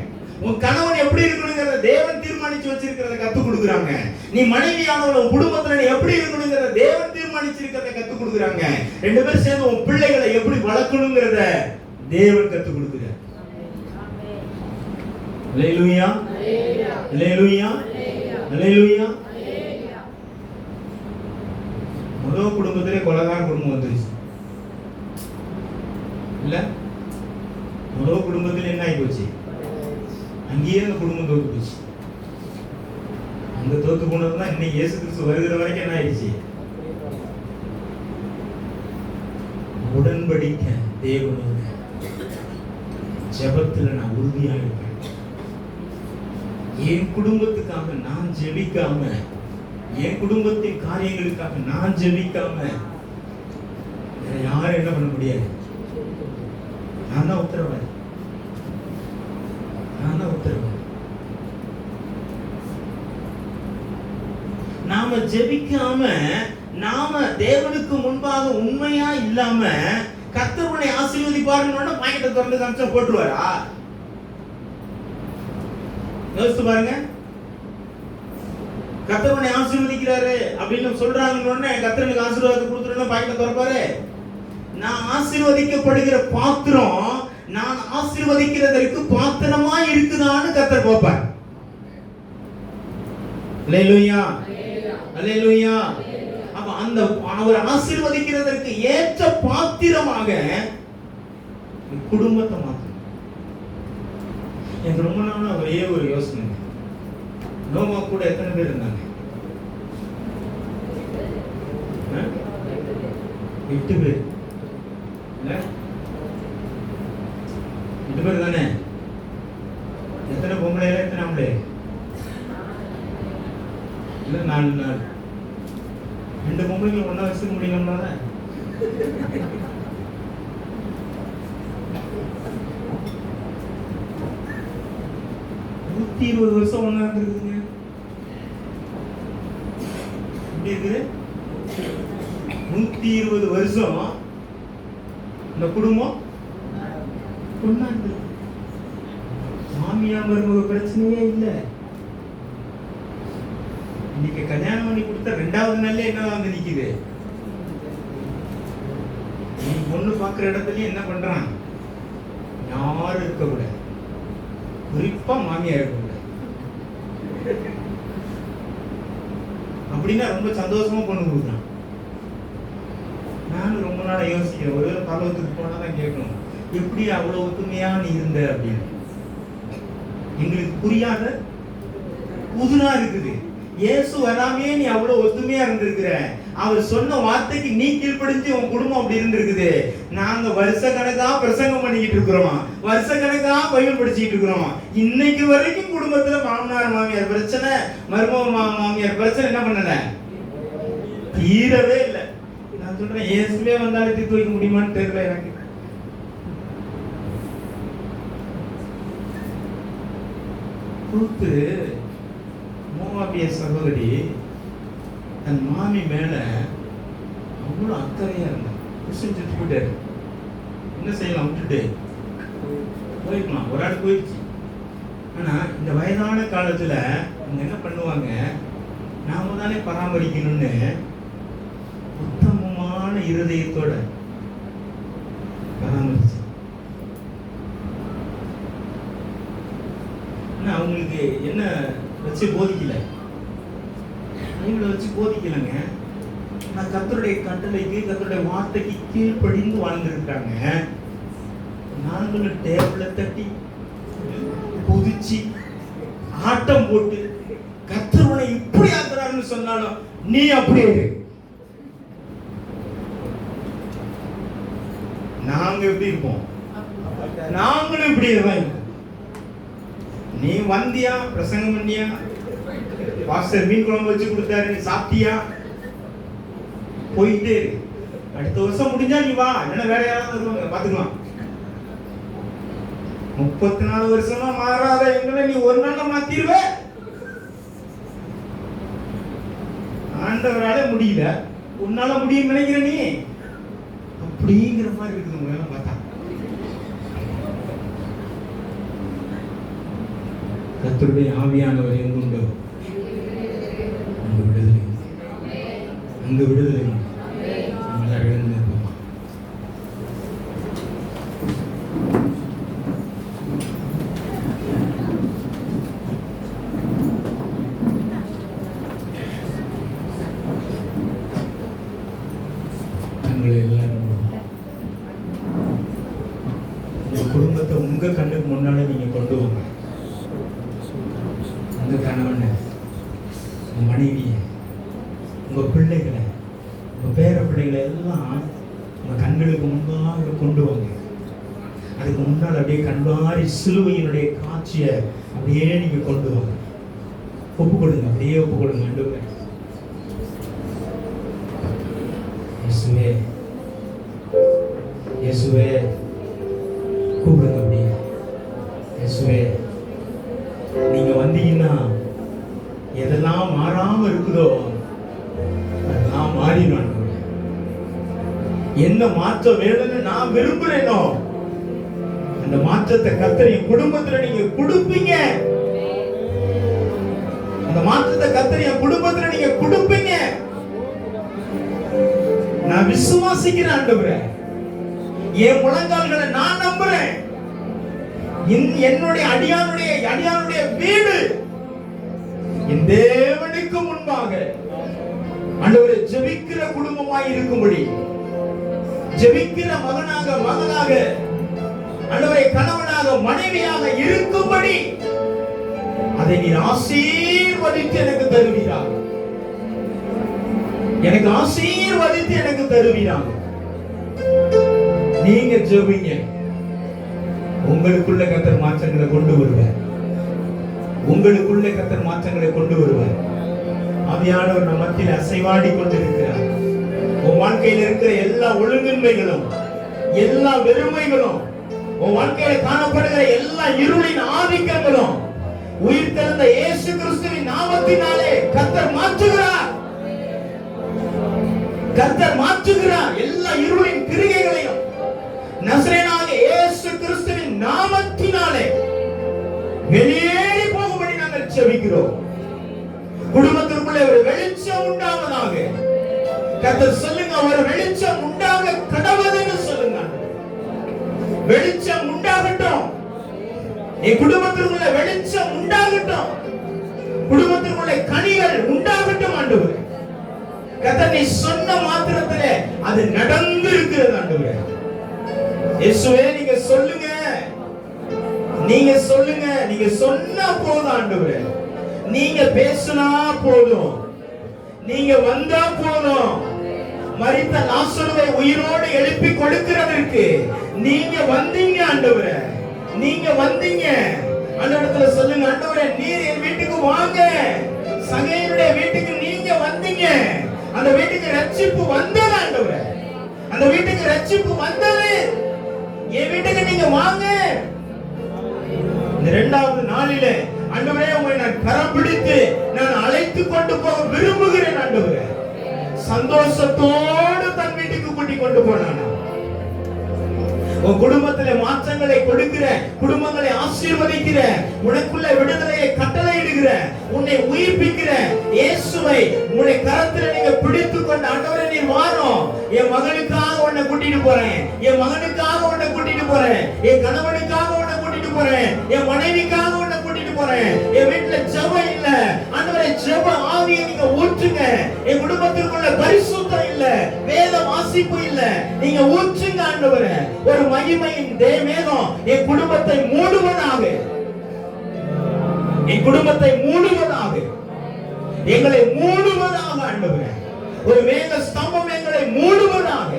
உன் கணவன் எப்படி இருக்கணுங்கிறத தேவன் தீர்மானிச்சு வச்சிருக்கிறத கத்து கொடுக்குறாங்க. நீ மனைவியானவள குடும்பத்துல நீ எப்படி இருக்கணுங்கிறத தேவன் தீர்மானிச்சிருக்கிறத கத்து கொடுக்குறாங்க. ரெண்டு பேரும் சேர்ந்து உன் பிள்ளைகளை எப்படி வளர்க்கணுங்கிறத தேவன் கத்து கொடுக்குறார். அல்லேலூயா, அல்லேலூயா, அல்லேலூயா. முதல் குடும்பத்திலே கொலைகார குடும்பம் வந்துருச்சு இல்ல? முதல் குடும்பத்திலே என்ன ஆகி போச்சு? அங்கேயே அந்த குடும்பம் தோத்து போச்சு. அங்க தோத்து போனதுதான் இன்னைக்கு இயேசு கிறிஸ்து வருகிற வரைக்கும் என்ன ஆயிடுச்சு? உடன்படிக்கை தேவனோட ஜெபத்துல நான் உறுதியா இருப்பேன். என் குடும்பத்துக்காக நான் ஜெபிக்காம, என் குடும்பத்தின் காரியங்களுக்காக நான் ஜெபிக்காம யாரும் என்ன பண்ண முடியாது. நான் தான் உத்தரவாதி. நாம ஜெபிக்காம, நாம தேவனுக்கு முன்பாக உண்மையா இல்லாம கர்த்தர் உன்னை ஆசீர்வதிப்பாருன்னு பாக்கெட்டை திறந்து காமிச்சா போட்டுருவாரா? யோசிச்சு பாருங்க. கர்த்தர் உன்னை ஆசீர்வதிக்கிறாரு அப்படின்னு சொல்றாங்கன்னு கர்த்தர் எனக்கு ஆசீர்வாதத்தை கொடுத்துருன்னு பாக்கெட்டை திறப்பாரு? நான் ஆசீர்வதிக்கப்படுகிற பாத்திரம் நான் ஆசீர்வதிக்கிறதற்கு பாத்திரமா இருக்குதான்னு கர்த்தர் பார்ப்பார். அல்லேலூயா, அல்லேலூயா. அப்ப அந்த அவர் ஆசீர்வதிக்கிறதற்கு ஏற்ற பாத்திரமாக குடும்பத்தை மாற்றணும். எனக்கு ரொம்ப நாளா ஒரே ஒரு யோசனை. நோவா கூட எத்தனை பேர் இருந்தாங்க? 8 பேர். 8 பேர் தானே? எத்தனை பொம்பளை எத்தனை ஆம்பளை? இல்ல 4 நாள். 2 பொம்பளைங்க ஒண்ணா வச்சுக்க முடியலம்ல. நூத்தி 20 வருஷம் ஒண்ணா இருந்திருக்குங்க. எப்படி இருக்குது? 120 வருஷம் இந்த குடும்பம் ஒண்ணா இருக்கு. மாமியார் மருமக பிரச்சனையே இல்லை. இன்னைக்கு கல்யாணம் பண்ணி கொடுத்த 2வது நாள்ல என்ன வந்து நிக்குது? நீ பொண்ணு பாக்குற இடத்துல என்ன பண்றான்? யாரும் இருக்க கூடாது, குறிப்பா மாமியார் இருக்க கூடாது. அப்படின்னா ரொம்ப சந்தோஷமா பொண்ணு கொடுக்குறான். நானும் ரொம்ப நாளா யோசிக்கிறேன், ஒரு பரலோகத்துக்கு போனாதான் கேட்கணும், எப்படி அவ்வளவு ஒத்துமையா நீ இருந்த அப்படின்னு. எங்களுக்கு புரியாத புதுனா இருக்குது. இயேசு வராமே நீ அவ்வளவு ஒத்துமையா இருந்திருக்கிற. அவர் சொன்ன வார்த்தைக்கு நீ கீழ்ப்படிஞ்சு உன் குடும்பம் அப்படி இருந்திருக்குது. நாங்க வருஷ கணக்கா பிரசங்கம் பண்ணிக்கிட்டு இருக்கிறோம், வருஷ கணக்கா பைபிள் படிச்சுக்கிட்டு இருக்கிறோம். இன்னைக்கு வரைக்கும் குடும்பத்துல மாமனார் மாமியார் பிரச்சனை, மருமக மாமியார் பிரச்சனை என்ன பண்ணல, தீரவே இல்லை. நான் சொல்றேன், இயேசுவே வந்தாலும் தீர்த்து வைக்க முடியுமான்னு தெரியல எனக்கு. கூத்து மோவாபிய சகோதரி தன் மாமி மேல அவ்வளவு அக்கறையா இருந்தா. புருஷன் செத்து போயிட்டாரு, என்ன செய்யலாம், விட்டுட்டு போயிருக்கலாம், ஒரு ஆள் போயிடுச்சு. ஆனா இந்த வயதான காலத்துல அவங்க என்ன பண்ணுவாங்க, நாம தானே பராமரிக்கணும்னு உத்தமமான இருதயத்தோட பராமரிச்சு. அவங்களுக்கு என்ன வச்சு போதிக்கல, இவங்களை வச்சு போதிக்கலங்க. நான் கர்த்தருடைய கட்டளைக்கு, கர்த்தருடைய வார்த்தைக்கு கீழ்ப்படிந்து வாழ்ந்துருக்காங்க. நாங்களும் டேபிள தட்டி குதிச்சு ஆட்டம் போட்டு கர்த்தர் உன்னை இப்படி ஆக்குறாருன்னு சொன்னாலும் நீ அப்படியே இரு. நாங்க எப்படி இருப்போம்? நாங்களும் இப்படி இருப்போம். நீ வந்தியா, பிரசங்கம் பண்ணியா, பாஸ்டர் மீன் குழம்பு வச்சு கொடுத்தாரு, நீ சாப்பிட்டியா, போயிட்டு அடுத்த வருஷம் முடிஞ்சா நீ வா, என்ன வேற யாராவது வருவாங்க பாத்துக்கலாம். 34 வருஷமா மாறாத எங்களை நீ ஒரு நாள்ல மாத்திருவ. ஆண்டவரால முடியல, உன்னால முடியும் நினைக்கிற நீ, அப்படிங்கிற மாதிரி இருக்குது உங்க பார்த்தா. கர்த்தருடைய ஆவியானவர் எங்குண்டோ அங்கு விடுதலை, அங்கு விடுதலை. எல்லாரும் எழுந்து நிற்போம். உங்க குடும்பத்தை உங்க கண்ணுக்கு முன்னால நீங்க கொண்டு வாங்க. உங்க கணவனை, உங்க மனைவியை, உங்க பிள்ளைகளை, உங்க பேர பிள்ளைகளை எல்லாம் உங்க கண்களுக்கு முன்பாக கொண்டு வாங்க. அதுக்கு முன்னால் அப்படியே கண்பாரி சிலுவையினுடைய காட்சியை அப்படியே நீங்க கொண்டு வாங்க. ஒப்பு கொடுங்க, அப்படியே ஒப்பு கொடுங்க. ஆண்டவரே, இயேசுவே, இயேசுவே, கூப்பிடுங்க அப்படியே. இயேசுவே, நீங்க வந்தீங்கன்னா எதெல்லாம் மாறாம இருக்குதோ அதெல்லாம் மாறிடும். என்ன மாற்றம் வேணும்னு நான் விரும்புறேனோ அந்த மாற்றத்தை கர்த்தர் என் குடும்பத்துல நீங்க கொடுப்பீங்க. அந்த மாற்றத்தை கர்த்தர் என் குடும்பத்துல நீங்க கொடுப்பீங்க. நான் விசுவாசிக்கிறேன் ஆண்டவரே. என் முழங்கால்களை நான் நம்புறேன். என்னுடைய அடியானுடைய வீடு என் தேவனுக்கு முன்பாக ஆண்டவரே ஜெபிக்கிற குடும்பமாய் இருக்கும்படி, ஜெபிக்கிற மகனாக ஆண்டவரே கணவனாக மனைவியாக இருக்கும்படி அதை நீர் ஆசீர்வதித்து எனக்கு தருவீராக. எனக்கு ஆசீர்வதித்து எனக்கு தருவீராக. நீங்க ஜெபிங்க. உங்களுக்குள்ள கர்த்தர் மாற்றங்களை கொண்டு வருவார். உங்களுக்குள்ள கர்த்தர் மாற்றங்களை கொண்டு வருவார். ஆவியானவர் நம் மத்தியில் அசைவாடி கொண்டிருக்கிறார். உன் வாழ்க்கையில் இருக்கிற எல்லா ஒழுங்கின்மைகளும், எல்லா வெறுமைகளும், உன் வாழ்க்கையில காணப்படுகிற எல்லா இருளின் ஆதிக்கங்களும் உயிர் தெழுந்த இயேசு கிறிஸ்துவின் நாமத்தினாலே கர்த்தர் மாற்றுகிறார். கர்த்தர் மாற்றுகிறார். எல்லா இருளின் கிரியைகளையும் நசரேயனாகிய இயேசு கிறிஸ்துவின் நாமத்தினாலே வெளியேறி போகும்படி நாங்கள் ஜெபிக்கிறோம். குடும்பத்திற்குள்ளே ஒரு வெளிச்சம் உண்டாவதாக. கர்த்தர் சொல்லுங்க, ஒரு வெளிச்சம் உண்டாக கடவுள்னு சொல்லுங்க. வெளிச்சம் உண்டாகட்டும். என் குடும்பத்திற்குள்ள வெளிச்சம் உண்டாகட்டும். குடும்பத்திற்குள்ள கனிகள் உண்டாகட்டும் ஆண்டவரே. கர்த்தர் நீ சொன்ன மாத்திரத்திலே அது நடந்து இருக்கிறது ஆண்டவரே. இயேசுவே, நீங்க சொல்லுங்க, நீங்க சொல்லுங்க. நீங்க சொன்னா போதும் ஆண்டவரே. நீங்க பேசினா போதும். நீங்க வந்தா போதும். மரித்த லாசருவை உயிரோடு எழுப்பி கொடுக்கிறதற்கு நீங்க வந்தீங்க ஆண்டவரே. நீங்க வந்தீங்க. அந்த இடத்துல சொல்லுங்க, ஆண்டவரே நீர் என் வீட்டுக்கு வாங்க. சகையனுடைய வீட்டுக்கு நீங்க வந்தீங்க. அந்த வீட்டுக்கு ரட்சிப்பு வந்தது ஆண்டவரே. அந்த வீட்டுக்கு ரட்சிப்பு வந்தது. என் வீட்டுக்கு நீங்க வாங்க. இந்த இரண்டாவது நாளிலே ஆண்டவரே உங்களை நான் கரம் பிடித்து நான் அழைத்து கொண்டு போக விரும்புகிறேன் ஆண்டவரே. சந்தோஷத்தோடு தன் வீட்டுக்கு கூட்டி கொண்டு போனானா. உன் குடும்பத்திலே மாற்றங்களை கொடுக்கிற, குடும்பங்களை ஆசீர்வதிக்கிற, உனக்குள்ள விடுதலையை கட்டளையிடுகிற, உன்னை உயிர்ப்பிக்கிற இயேசுவை உன்னை கரத்தில் நீங்க பிடித்துக் கொண்டு ஆண்டவரே நீ வாரும். என் மகனுக்காக உன்னை கூட்டிட்டு போறேன். என் மகனுக்காக உன்னை கூட்டிட்டு போறேன். என் கணவனுக்காக உன்னை கூட்டிட்டு போறேன். என் மனைவிக்காக உன்னை கூட்டிட்டு போறேன். என் வீட்டுல ஜெபம் இல்ல ஆண்டவரே, ஜெப ஆவியை நீங்க ஊற்றுங்க. என் குடும்பத்திற்குள்ள பரிசுத்தம் இல்ல, வேத வாசிப்பு இல்ல, நீங்க ஊற்றுங்க ஆண்டவரே. ஒரு மகிமையின் மேகம் என் குடும்பத்தை மூடுவதாக. என் குடும்பத்தை மூடுவதாக. எங்களை மூடுவதாக ஆண்டவரே. ஒரு மேக ஸ்தம்பம் எங்களை மூடுவதாக.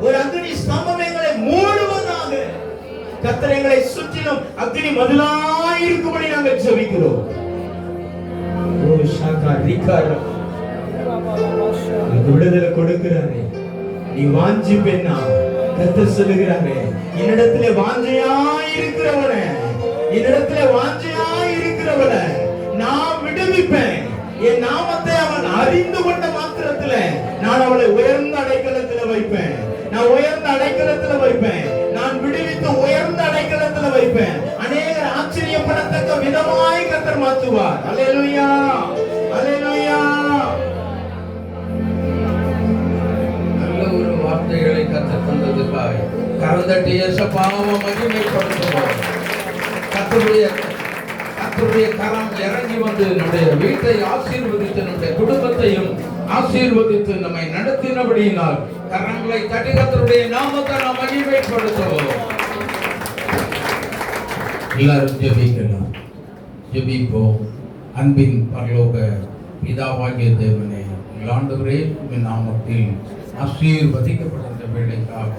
ஒரு அக்னி ஸ்தம்பம் எங்களை மூடுவதாக. கர்த்தர் எங்களை சுற்றிலும் அக்னி மதிலாய் இருக்கும்படி நாங்கள் ஜெபிக்கிறோம். ஓ ஷாகா ரிகாரா விடுதலை கொடுக்கிறாரே. நீ வாஞ்சி பெண்ணா, கர்த்தர் சொல்லுகிறாரே, என்னிடத்திலே வாஞ்சையாய் இருக்கிறவனே, என்னிடத்திலே வாஞ்சையாய் இருக்கிறவனே நான் விடுவிப்பேன். என் நாமத்தை அவன் அறிந்து கொண்ட மாத்திரத்திலே நான் அவளை உயர்ந்த அடைக்கலத்தில் வைப்பேன். நான் உயர்ந்த அடைக்கலத்தில் வைப்பேன். நான் விடுவித்து உயர்ந்த அடைக்கலத்தில் வைப்பேன். அநேகர் ஆச்சரியப்படத்தக்க விதமாய் கர்த்தர் மாற்றுவார். அல்லேலூயா, அல்லேலூயா. நல்ல ஒரு வார்த்தைகளை கர்த்தர் தந்ததுக்காக கரந்தட்டி இயேசுவை மகிமைப்படுத்துவோம். கர்த்தருடைய கரம் இறங்கி வந்து நம்முடைய வீட்டை ஆசீர்வதித்து நம்முடைய குடும்பத்தையும் ஆசீர்வதித்து நம்மை நடத்தினபடியினால் கரங்களை தட்டி கர்த்தருடைய நாமத்தை நாம் மகிமைப்படுத்துவோம். எல்லாரும் ஜெபிக்கலாம். ஜெபிப்போம். அன்பின் பரலோக பிதாவாகிய தேவனே, ஆண்டவரே, உம்மின் நாமத்தில் ஆசீர்வதிக்கப்பட்ட வேளைக்காக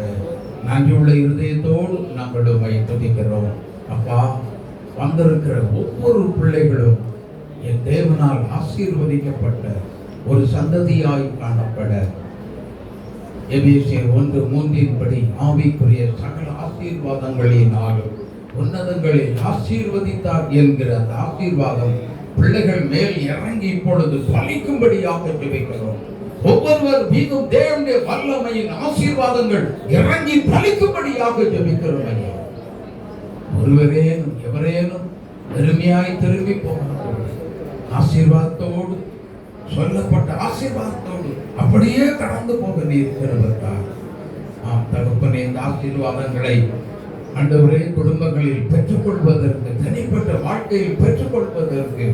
நன்றியுள்ள இருதயத்தோடு நாங்கள் உம்மை துதிக்கிறோம். அப்பா, வந்திருக்கிற ஒவ்வொரு பிள்ளைகளும் என் தேவனால் ஆசீர்வதிக்கப்பட்ட ஒரு சந்ததியாய் காணப்பட எபேசியர் 1:3 ஆவிக்குரிய சகல ஆசீர்வாதங்களினாலும் உன்னதங்களில் ஆசீர்வதித்தார் என்கிற அந்த ஆசீர்வாதம் பிள்ளைகள் மேல் இறங்கி இப்பொழுது பலிக்கும்படியாக ஜெபிக்கிறோம். ஒவ்வொருவர் மீதும் தேவனுடைய வல்லமையின் ஆசீர்வாதங்கள் இறங்கி பலிக்கும்படியாக ஜெபிக்கிறோம். ஐயா, ஒருவரேனும் எவரேனும் பெருமையாய் திரும்பி போகணும். ஆசீர்வாதத்தோடு சொல்லப்பட்ட ஆசீர்வாதத்தோடு அப்படியே கடந்து போக நீர்க்கிறவர்தான். தகப்பனே, இந்த ஆசீர்வாதங்களை ஆண்டவரே குடும்பங்களில் பெற்றுக்கொள்வதற்கு, தனிப்பட்ட வாழ்க்கையில் பெற்றுக்கொள்வதற்கு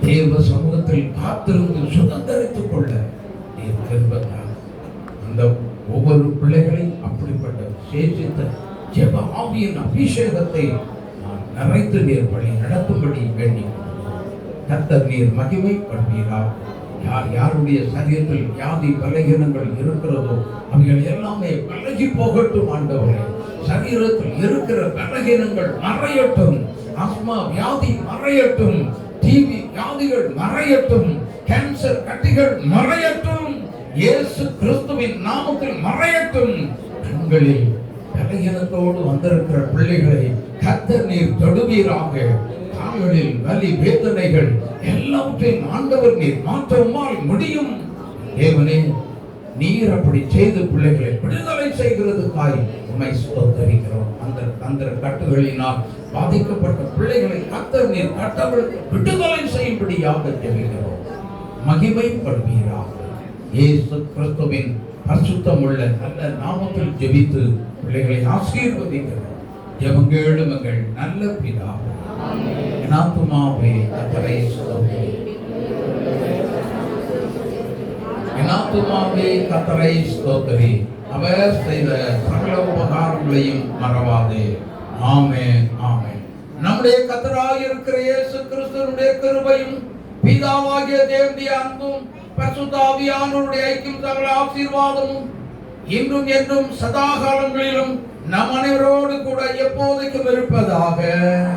தேவ சமூகத்தில் காத்திருந்து சுதந்திரித்துக் கொள்ள நீர்க்கிறவர்தான். அந்த ஒவ்வொரு பிள்ளைகளையும் அப்படிப்பட்ட சேஷித்த ஜெப ஆவியின் அபிஷேகத்தை நான் நிறைத்து நீர் வழி நடத்தும்படி வேண்டி கர்த்தர் நீர் மகிமைப்படுவீரா. யார் யாருடைய சரீரத்தில் வியாதி பலகீனங்கள் இருக்கிறதோ அவைகள் எல்லாமே விலகி போகட்டும். ஆண்டவரே, சரீரத்தில் இருக்கிற பலகீனங்கள் மறையட்டும். ஆஸ்மா வியாதி மறையட்டும். டிவி வியாதிகள் மறையட்டும். கேன்சர் கட்டிகள் மறையட்டும். இயேசு கிறிஸ்துவின் நாமத்தில் மறையட்டும். கண்களில் பலகீனத்தோடு வந்திருக்கிற பிள்ளைகளை கர்த்தர் நீர் தொடுவீராக. கால்களில் வலி வேதனைகள் எல்லாவற்றையும் ஆண்டவர் நீர் மாற்ற உம்மால் முடியும். தேவனே, நீர் அப்படி செய்து பிள்ளைகளை விடுதலை செய்கிறதுக்காய் உம்மை ஸ்தோத்திரிக்கிறோம். அந்த கட்டுகளினால் பாதிக்கப்பட்ட பிள்ளைகளை கர்த்தர் நீர் கட்டவிழ்த்து விடுதலை செய்யும்படியாக ஜெபிக்கிறோம். மகிமைப்படுவீராக. இயேசு கிறிஸ்துவின் பரிசுத்தமுள்ள நல்ல நாமத்தில் ஜெபித்து பிள்ளைகளை ஆசீர்வதிக்கிறோம். ஜெபங்கேளும் எங்கள் நல்ல பிதாவே. என் ஆத்துமாவே கர்த்தரை ஸ்தோத்திரி. என் ஆத்துமாவே கர்த்தரை ஸ்தோத்திரி. அவர் செய்த சகல உபகாரங்களையும் மறவாதே. ஆமென், ஆமென். நம்முடைய கர்த்தராகிய இருக்கிற இயேசு கிறிஸ்துவினுடைய கிருபையும் பிதாவாகிய தேவனுடைய அன்பும் பரிசுத்த ஆவியானவருடைய ஐக்கியம் சகல ஆசீர்வாதமும் இன்றும் என்றும் சதா காலங்களிலும் நம் அனைவரோடு கூட எப்போதைக்கும் இருப்பதாக.